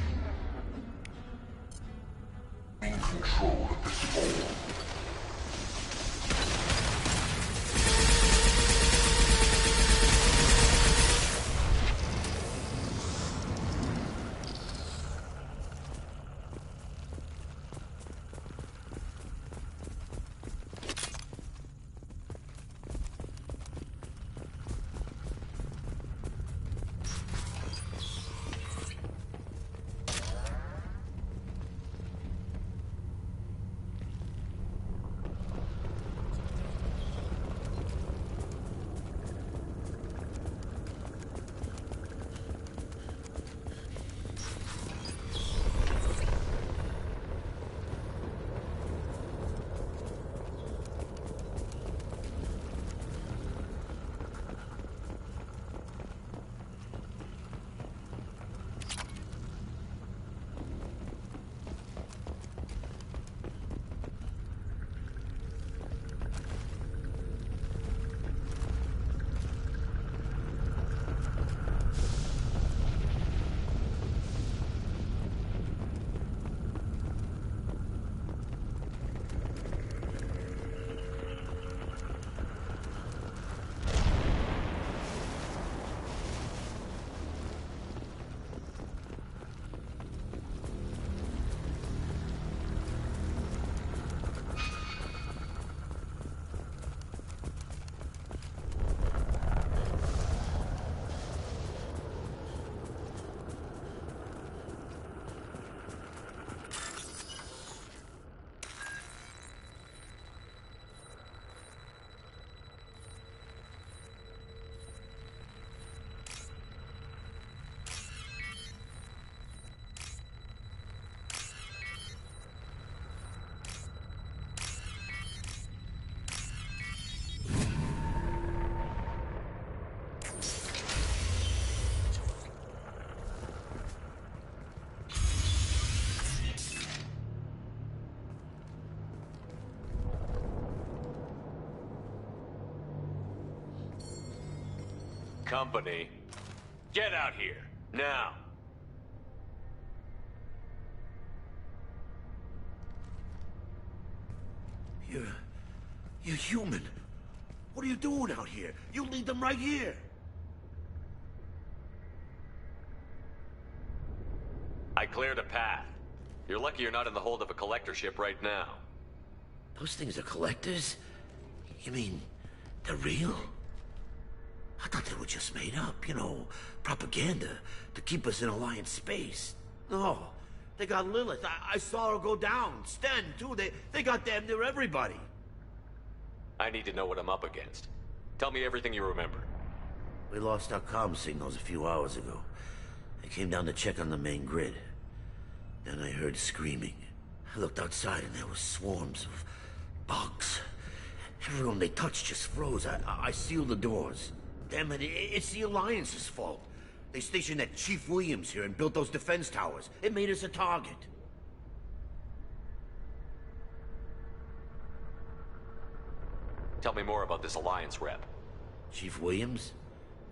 control of this hole. Company. Get out here, now. You're human. What are you doing out here? You lead them right here. I cleared a path. You're lucky you're not in the hold of a collector ship right now. Those things are collectors? You mean, they're real? I thought they were just made up, you know, propaganda to keep us in Alliance space. No, they got Lilith. I saw her go down. Sten, too. They got damn near everybody. I need to know what I'm up against. Tell me everything you remember. We lost our comm signals a few hours ago. I came down to check on the main grid. Then I heard screaming. I looked outside and there were swarms of bugs. Everyone they touched just froze. I sealed the doors. Damn it, it's the Alliance's fault. They stationed that Chief Williams here and built those defense towers. It made us a target. Tell me more about this Alliance rep. Chief Williams?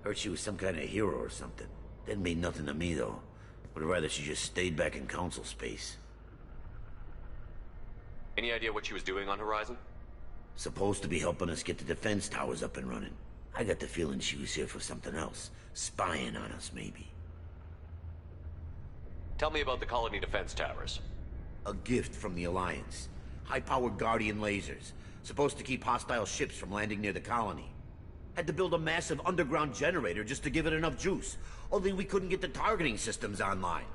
Heard she was some kind of hero or something. Didn't mean nothing to me, though. Would rather she just stayed back in Council space. Any idea what she was doing on Horizon? Supposed to be helping us get the defense towers up and running. I got the feeling she was here for something else. Spying on us, maybe. Tell me about the colony defense towers. A gift from the Alliance. High-powered Guardian lasers. Supposed to keep hostile ships from landing near the colony. Had to build a massive underground generator just to give it enough juice. Only we couldn't get the targeting systems online.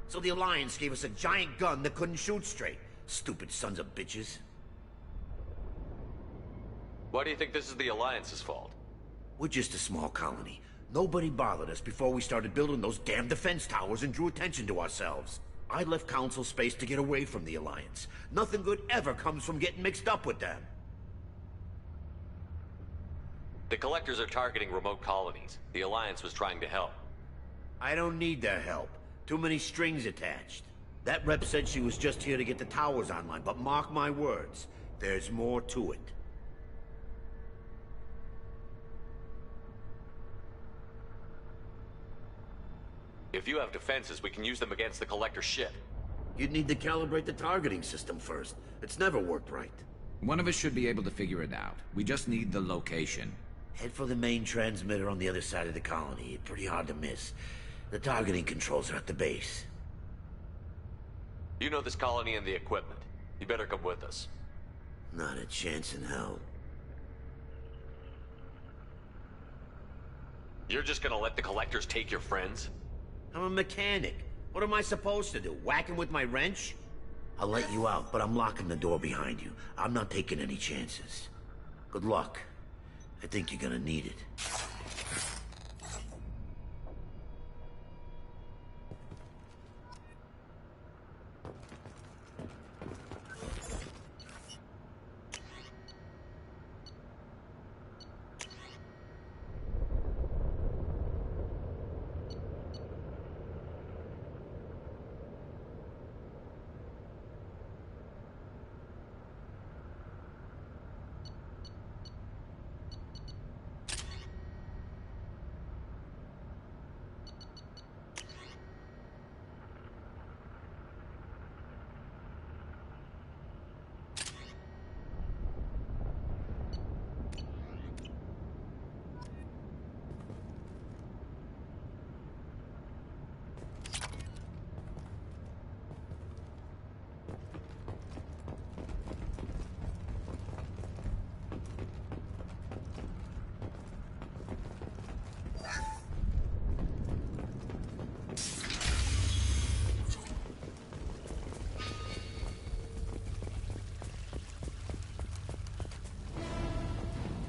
So the Alliance gave us a giant gun that couldn't shoot straight. Stupid sons of bitches. Why do you think this is the Alliance's fault? We're just a small colony. Nobody bothered us before we started building those damn defense towers and drew attention to ourselves. I left Council space to get away from the Alliance. Nothing good ever comes from getting mixed up with them. The Collectors are targeting remote colonies. The Alliance was trying to help. I don't need their help. Too many strings attached. That rep said she was just here to get the towers online, but mark my words, there's more to it. If you have defenses, we can use them against the Collector ship. You'd need to calibrate the targeting system first. It's never worked right. One of us should be able to figure it out. We just need the location. Head for the main transmitter on the other side of the colony. Pretty hard to miss. The targeting controls are at the base. You know this colony and the equipment. You better come with us. Not a chance in hell. You're just gonna let the Collectors take your friends? I'm a mechanic. What am I supposed to do? Whack him with my wrench? I'll let you out, but I'm locking the door behind you. I'm not taking any chances. Good luck. I think you're gonna need it.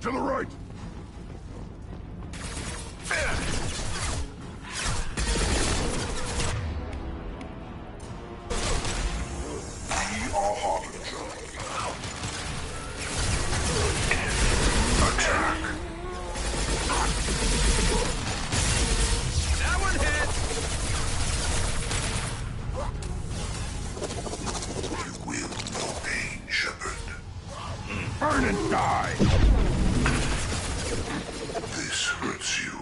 To the right! That one hit! You will know pain, Shepard. Burn and die! This hurts you.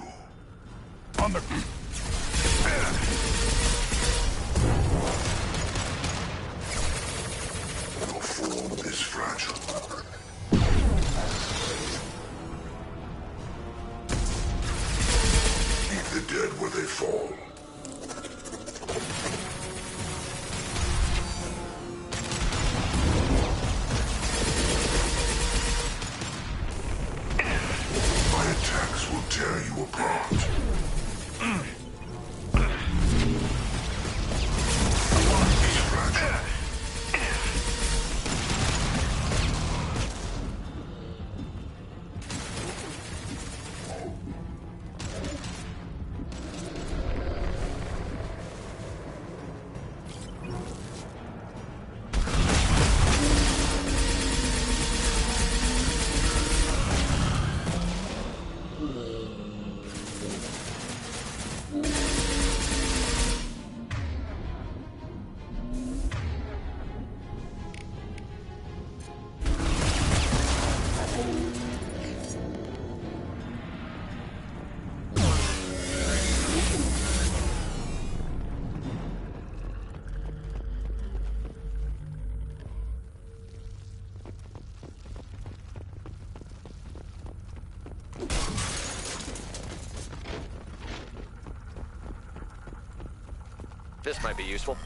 is fragile. Keep the dead where they fall. My attacks will tear you apart. This might be useful.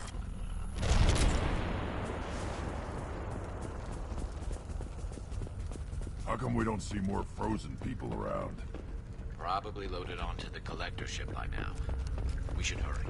How come we don't see more frozen people around? Probably loaded onto the collector ship by now. We should hurry.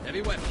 Heavy weapon.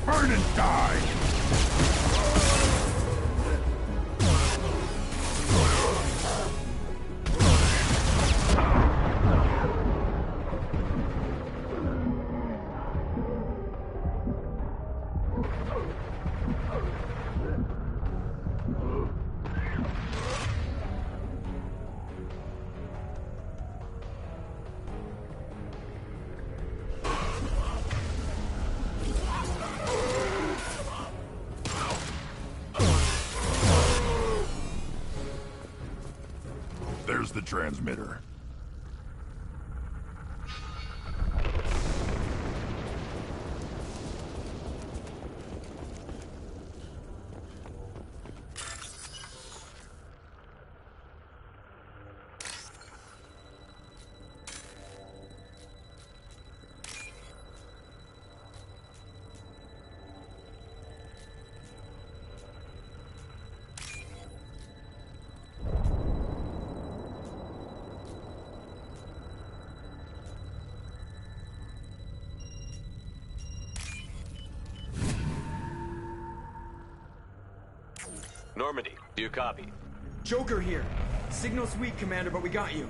Burn and die! There's the transmitter. Normandy, do you copy? Joker here. Signal's weak, Commander, but we got you.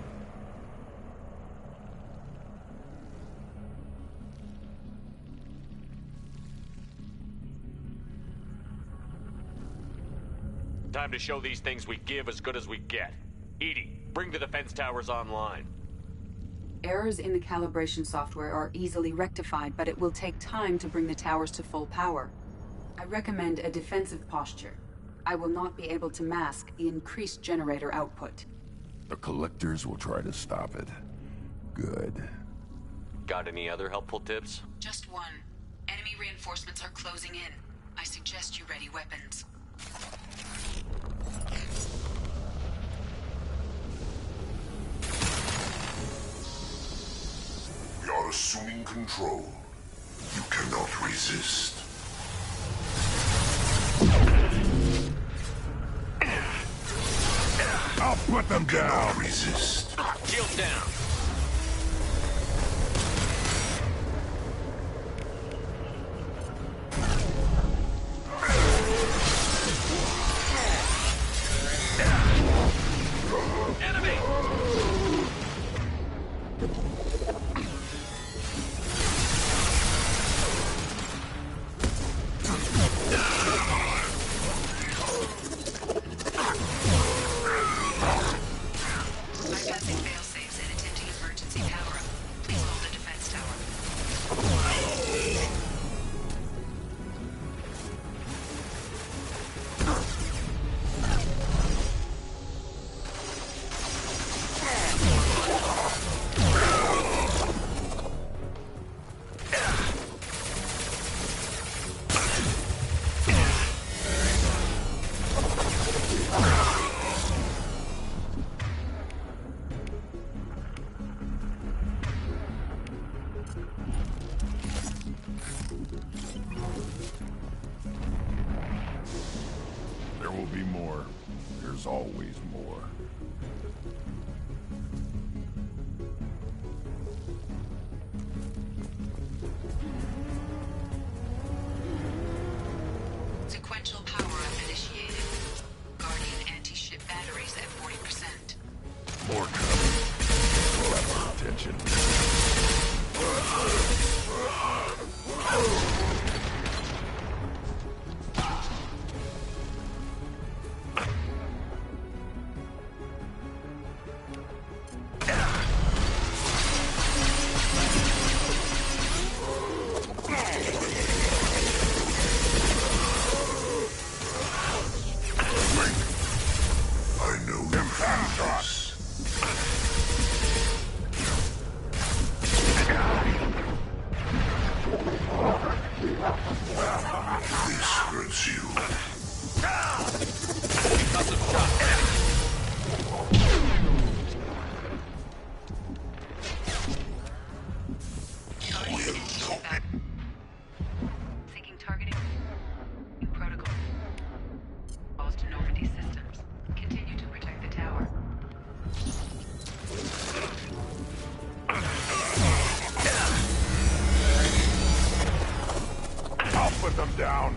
Time to show these things we give as good as we get. Edie, bring the defense towers online. Errors in the calibration software are easily rectified, but it will take time to bring the towers to full power. I recommend a defensive posture. I will not be able to mask the increased generator output. The collectors will try to stop it. Good. Got any other helpful tips? Just one. Enemy reinforcements are closing in. I suggest you ready weapons. We are assuming control. You cannot resist. I'll put them down! Resist. Shield down. Enemy! Bypassing failsafes and attempting emergency power-up. Please hold the defense tower. There will be more. There's always more. Sequential power-up initiated. Guardian anti-ship batteries at 40%. More coming. We'll have our attention. I know you feel this. This hurts you. Seeking targeting. New protocol. Calls to Normandy systems. Continue to protect the tower. I'll put them down.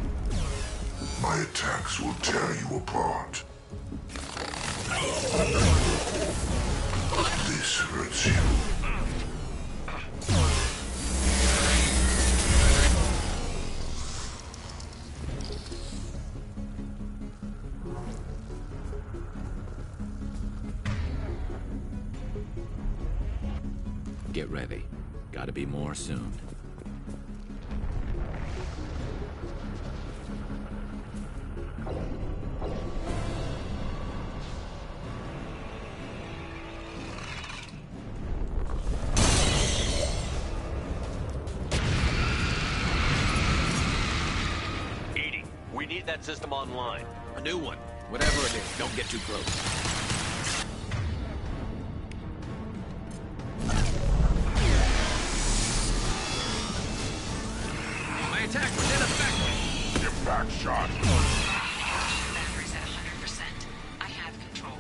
My attacks will tear you apart. This hurts you. Get ready. Gotta be more soon. Edie, we need that system online. A new one. Whatever it is, don't get too close. My attack was ineffective. Impact shot. Batteries at 100%. I have control.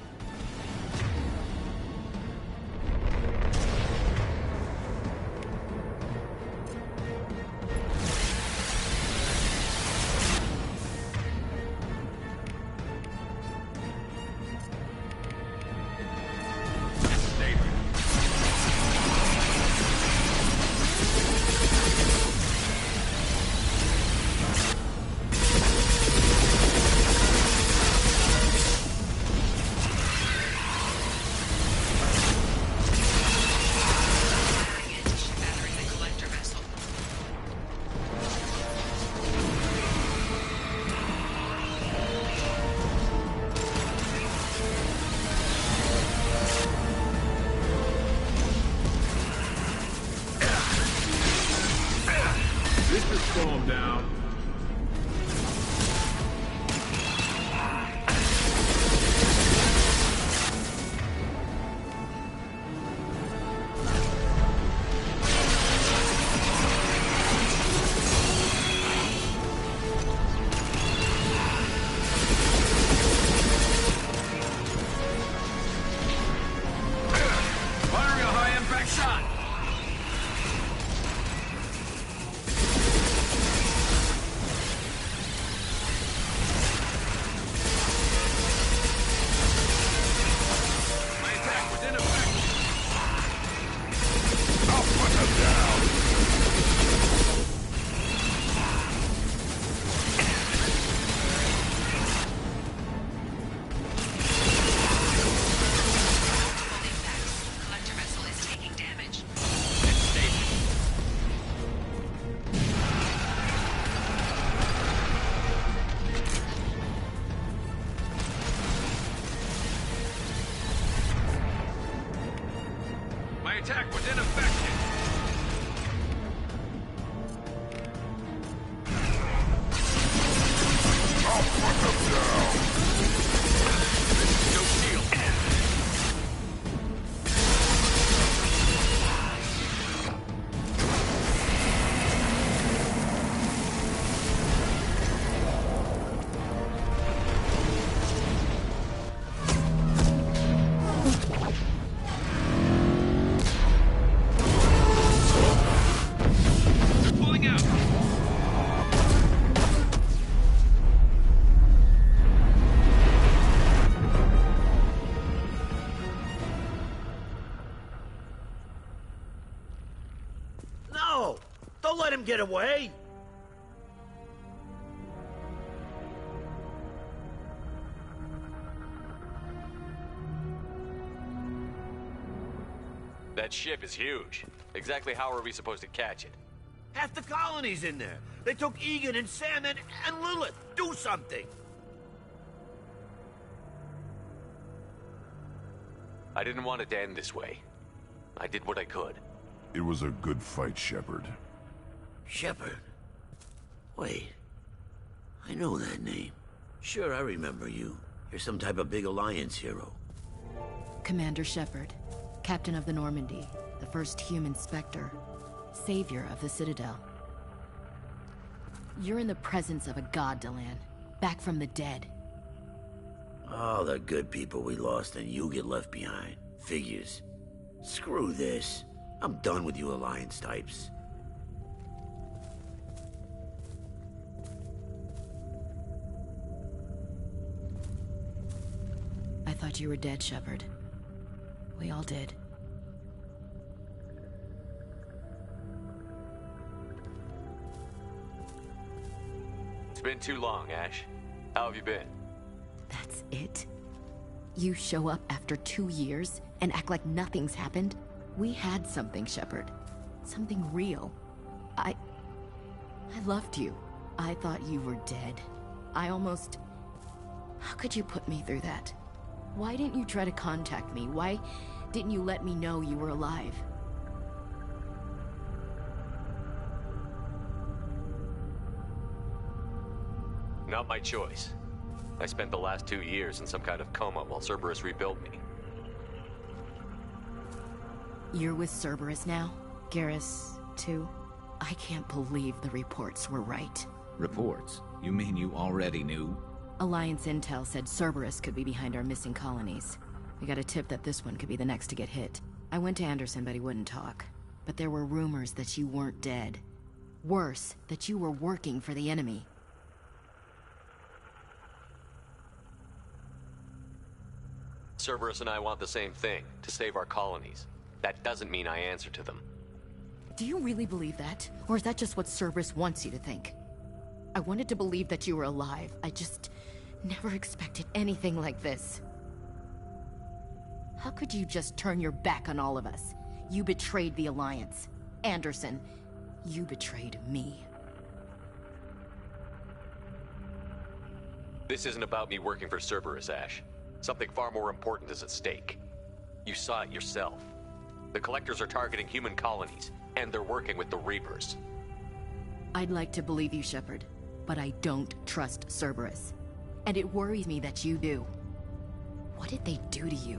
slow him down. Firing a high-impact shot! My attack was ineffective! I'll put them down! Collector vessel is taking damage. My attack was ineffective! I'll put them down! No shield! They're pulling out! No! Don't let him get away! That ship is huge. Exactly how are we supposed to catch it? Half the colony's in there. They took Egan and Sam and Lilith. Do something! I didn't want it to end this way. I did what I could. It was a good fight, Shepard. Shepard? Wait. I know that name. Sure, I remember you. You're some type of big Alliance hero. Commander Shepard, Captain of the Normandy, the first human Spectre, savior of the Citadel. You're in the presence of a god, Delan, back from the dead. All the good people we lost and you get left behind. Figures. Screw this. I'm done with you Alliance types. I thought you were dead, Shepard. We all did. It's been too long, Ash. How have you been? That's it? You show up after 2 years and act like nothing's happened? We had something, Shepard. Something real. I loved you. I thought you were dead. How could you put me through that? Why didn't you try to contact me? Why didn't you let me know you were alive? Not my choice. I spent the last 2 years in some kind of coma while Cerberus rebuilt me. You're with Cerberus now? Garrus, too? I can't believe the reports were right. Reports? You mean you already knew? Alliance intel said Cerberus could be behind our missing colonies. We got a tip that this one could be the next to get hit. I went to Anderson, but he wouldn't talk. But there were rumors that you weren't dead. Worse, that you were working for the enemy. Cerberus and I want the same thing, to save our colonies. That doesn't mean I answer to them. Do you really believe that? Or is that just what Cerberus wants you to think? I wanted to believe that you were alive. I just never expected anything like this. How could you just turn your back on all of us? You betrayed the Alliance. Anderson, you betrayed me. This isn't about me working for Cerberus, Ash. Something far more important is at stake. You saw it yourself. The Collectors are targeting human colonies, and they're working with the Reapers. I'd like to believe you, Shepard, but I don't trust Cerberus. And it worries me that you do. What did they do to you?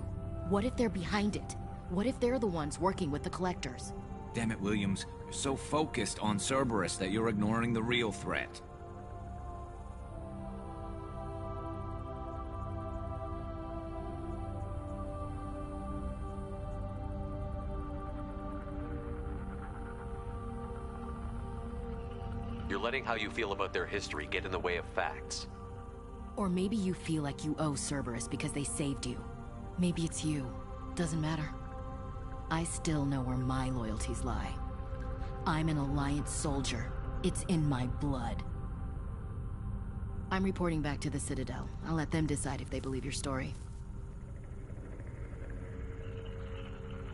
What if they're behind it? What if they're the ones working with the Collectors? Damn it, Williams. You're so focused on Cerberus that you're ignoring the real threat. You're letting how you feel about their history get in the way of facts. Or maybe you feel like you owe Cerberus because they saved you. Maybe it's you. Doesn't matter. I still know where my loyalties lie. I'm an Alliance soldier. It's in my blood. I'm reporting back to the Citadel. I'll let them decide if they believe your story.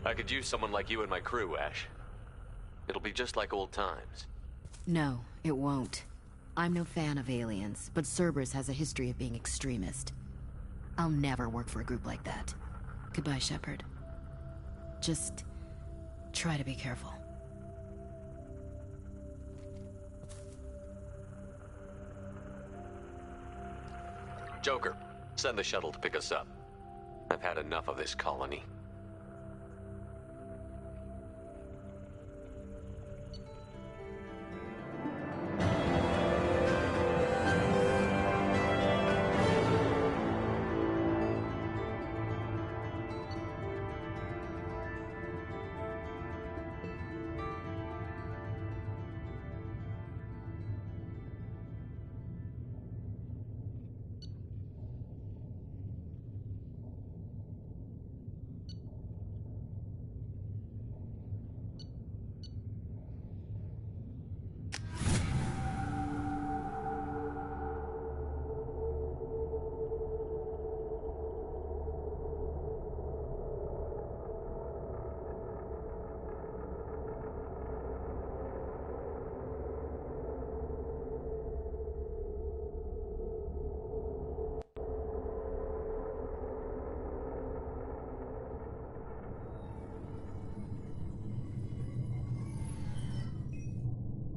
I could use someone like you in my crew, Ash. It'll be just like old times. No, it won't. I'm no fan of aliens, but Cerberus has a history of being extremist. I'll never work for a group like that. Goodbye, Shepard. Just try to be careful. Joker, send the shuttle to pick us up. I've had enough of this colony.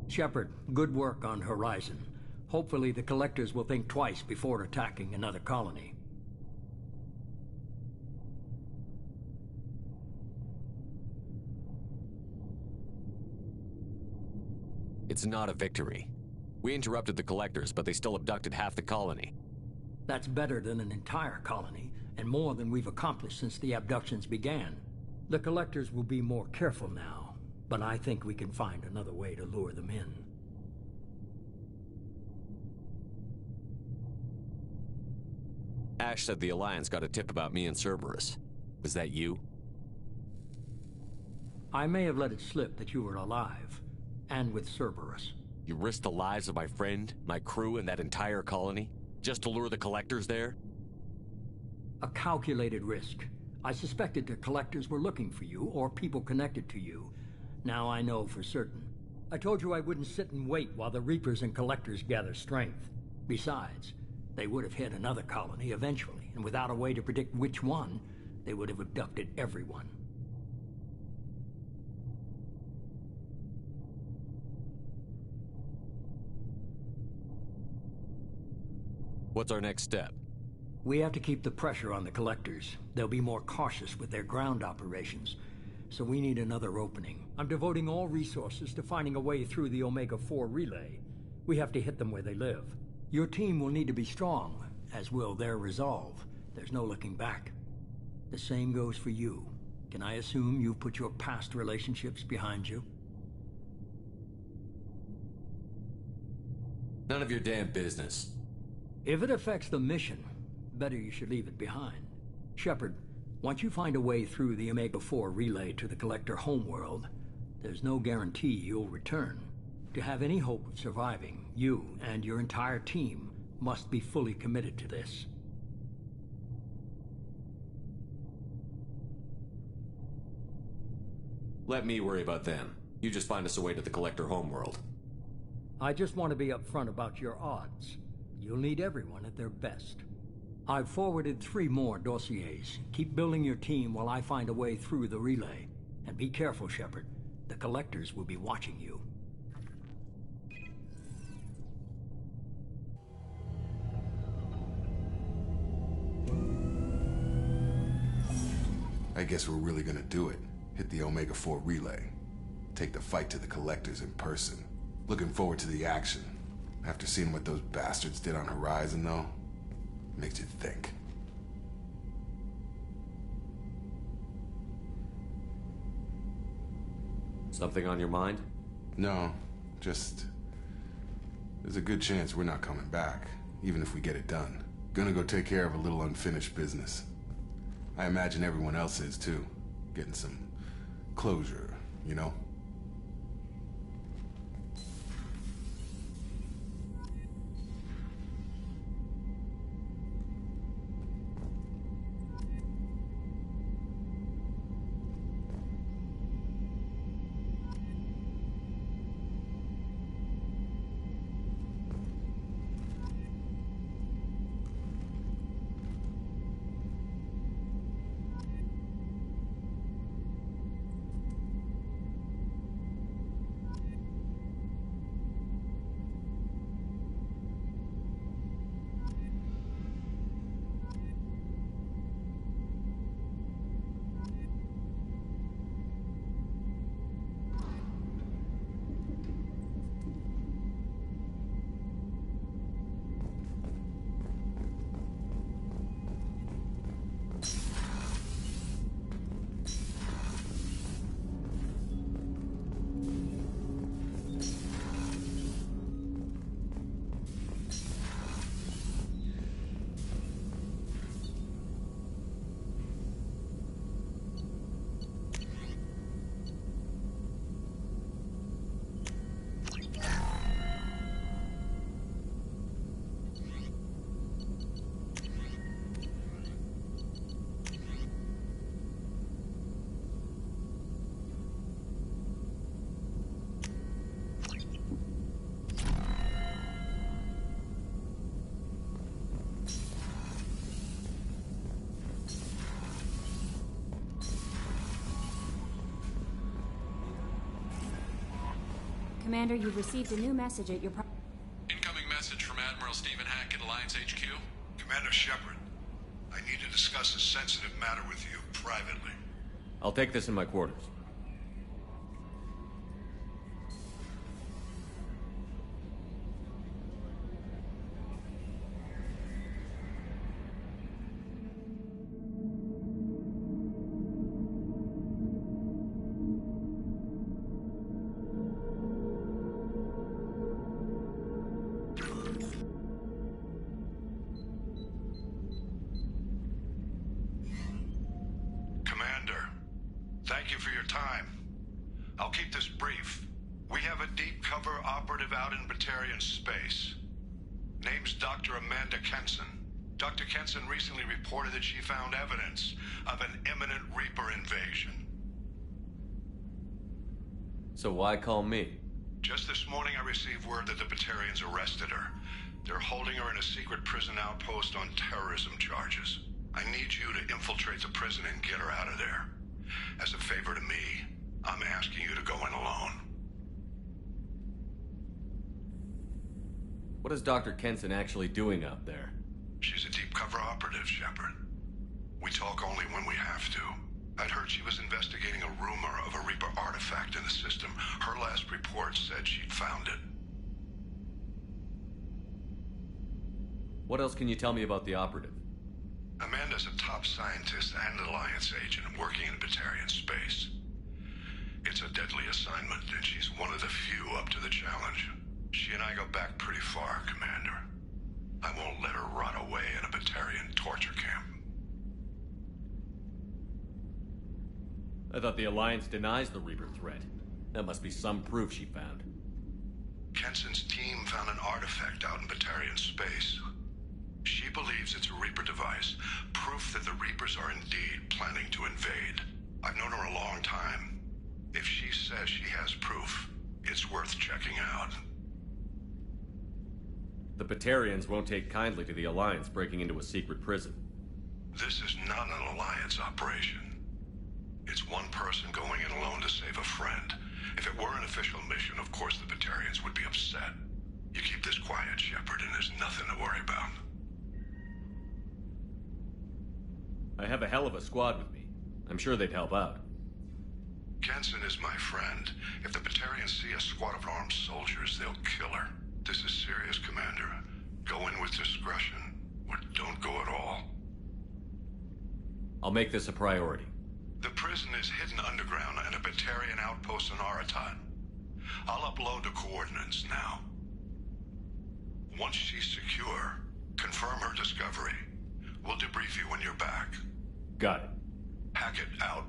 Shepard, good work on Horizon. Hopefully the Collectors will think twice before attacking another colony. It's not a victory. We interrupted the Collectors, but they still abducted half the colony. That's better than an entire colony, and more than we've accomplished since the abductions began. The Collectors will be more careful now, but I think we can find another way to lure them in. Ash said the Alliance got a tip about me and Cerberus. Was that you? I may have let it slip that you were alive, and with Cerberus. You risked the lives of my friend, my crew, and that entire colony? Just to lure the Collectors there? A calculated risk. I suspected the Collectors were looking for you, or people connected to you. Now I know for certain. I told you I wouldn't sit and wait while the Reapers and Collectors gather strength. Besides, they would have hit another colony eventually, and without a way to predict which one, they would have abducted everyone. What's our next step? We have to keep the pressure on the Collectors. They'll be more cautious with their ground operations. So we need another opening. I'm devoting all resources to finding a way through the Omega-4 relay. We have to hit them where they live. Your team will need to be strong, as will their resolve. There's no looking back. The same goes for you. Can I assume you've put your past relationships behind you? None of your damn business. If it affects the mission, better you should leave it behind. Shepard, once you find a way through the Omega-4 relay to the Collector homeworld, there's no guarantee you'll return. To have any hope of surviving, you and your entire team must be fully committed to this. Let me worry about them. You just find us a way to the Collector homeworld. I just want to be upfront about your odds. You'll need everyone at their best. I've forwarded 3 more dossiers. Keep building your team while I find a way through the relay. And be careful, Shepard. The Collectors will be watching you. I guess we're really gonna do it. Hit the Omega-4 relay. Take the fight to the Collectors in person. Looking forward to the action. After seeing what those bastards did on Horizon, though, makes you think. Something on your mind? No, just... there's a good chance we're not coming back, even if we get it done. Gonna go take care of a little unfinished business. I imagine everyone else is, too. Getting some closure, you know? Commander, you've received a new message at your Incoming message from Admiral Stephen Hackett, Alliance HQ. Commander Shepard, I need to discuss a sensitive matter with you privately. I'll take this in my quarters. Thank you for your time. I'll keep this brief. We have a deep cover operative out in Batarian space. Name's Dr. Amanda Kenson. Dr. Kenson recently reported that she found evidence of an imminent Reaper invasion. So why call me? Just this morning I received word that the Batarians arrested her. They're holding her in a secret prison outpost on terrorism charges. I need you to infiltrate the prison and get her out of there. As a favor to me, I'm asking you to go in alone. What is Dr. Kenson actually doing out there? She's a deep cover operative, Shepard. We talk only when we have to. I'd heard she was investigating a rumor of a Reaper artifact in the system. Her last report said she'd found it. What else can you tell me about the operative? Amanda's a top scientist and an Alliance agent working in Batarian space. It's a deadly assignment, and she's one of the few up to the challenge. She and I go back pretty far, Commander. I won't let her rot away in a Batarian torture camp. I thought the Alliance denies the Reaper threat. That must be some proof she found. Kenson's team found an artifact out in Batarian space. She believes it's a Reaper device, proof that the Reapers are indeed planning to invade. I've known her a long time. If she says she has proof, it's worth checking out. The Batarians won't take kindly to the Alliance breaking into a secret prison. This is not an Alliance operation. It's one person going in alone to save a friend. If it were an official mission, of course the Batarians would be upset. You keep this quiet, Shepard, and there's nothing to worry about. I have a hell of a squad with me. I'm sure they'd help out. Kenson is my friend. If the Batarians see a squad of armed soldiers, they'll kill her. This is serious, Commander. Go in with discretion, or don't go at all. I'll make this a priority. The prison is hidden underground and a Batarian outpost in Aratat. I'll upload the coordinates now. Once she's secure, confirm her discovery. We'll debrief you when you're back. Got it. Hackett out.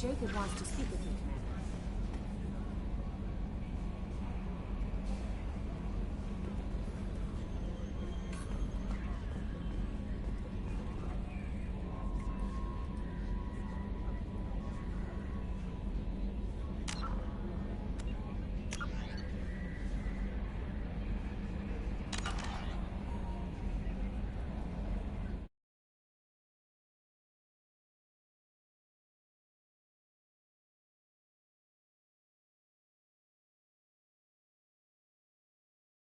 Jacob wants to speak with you, Commander.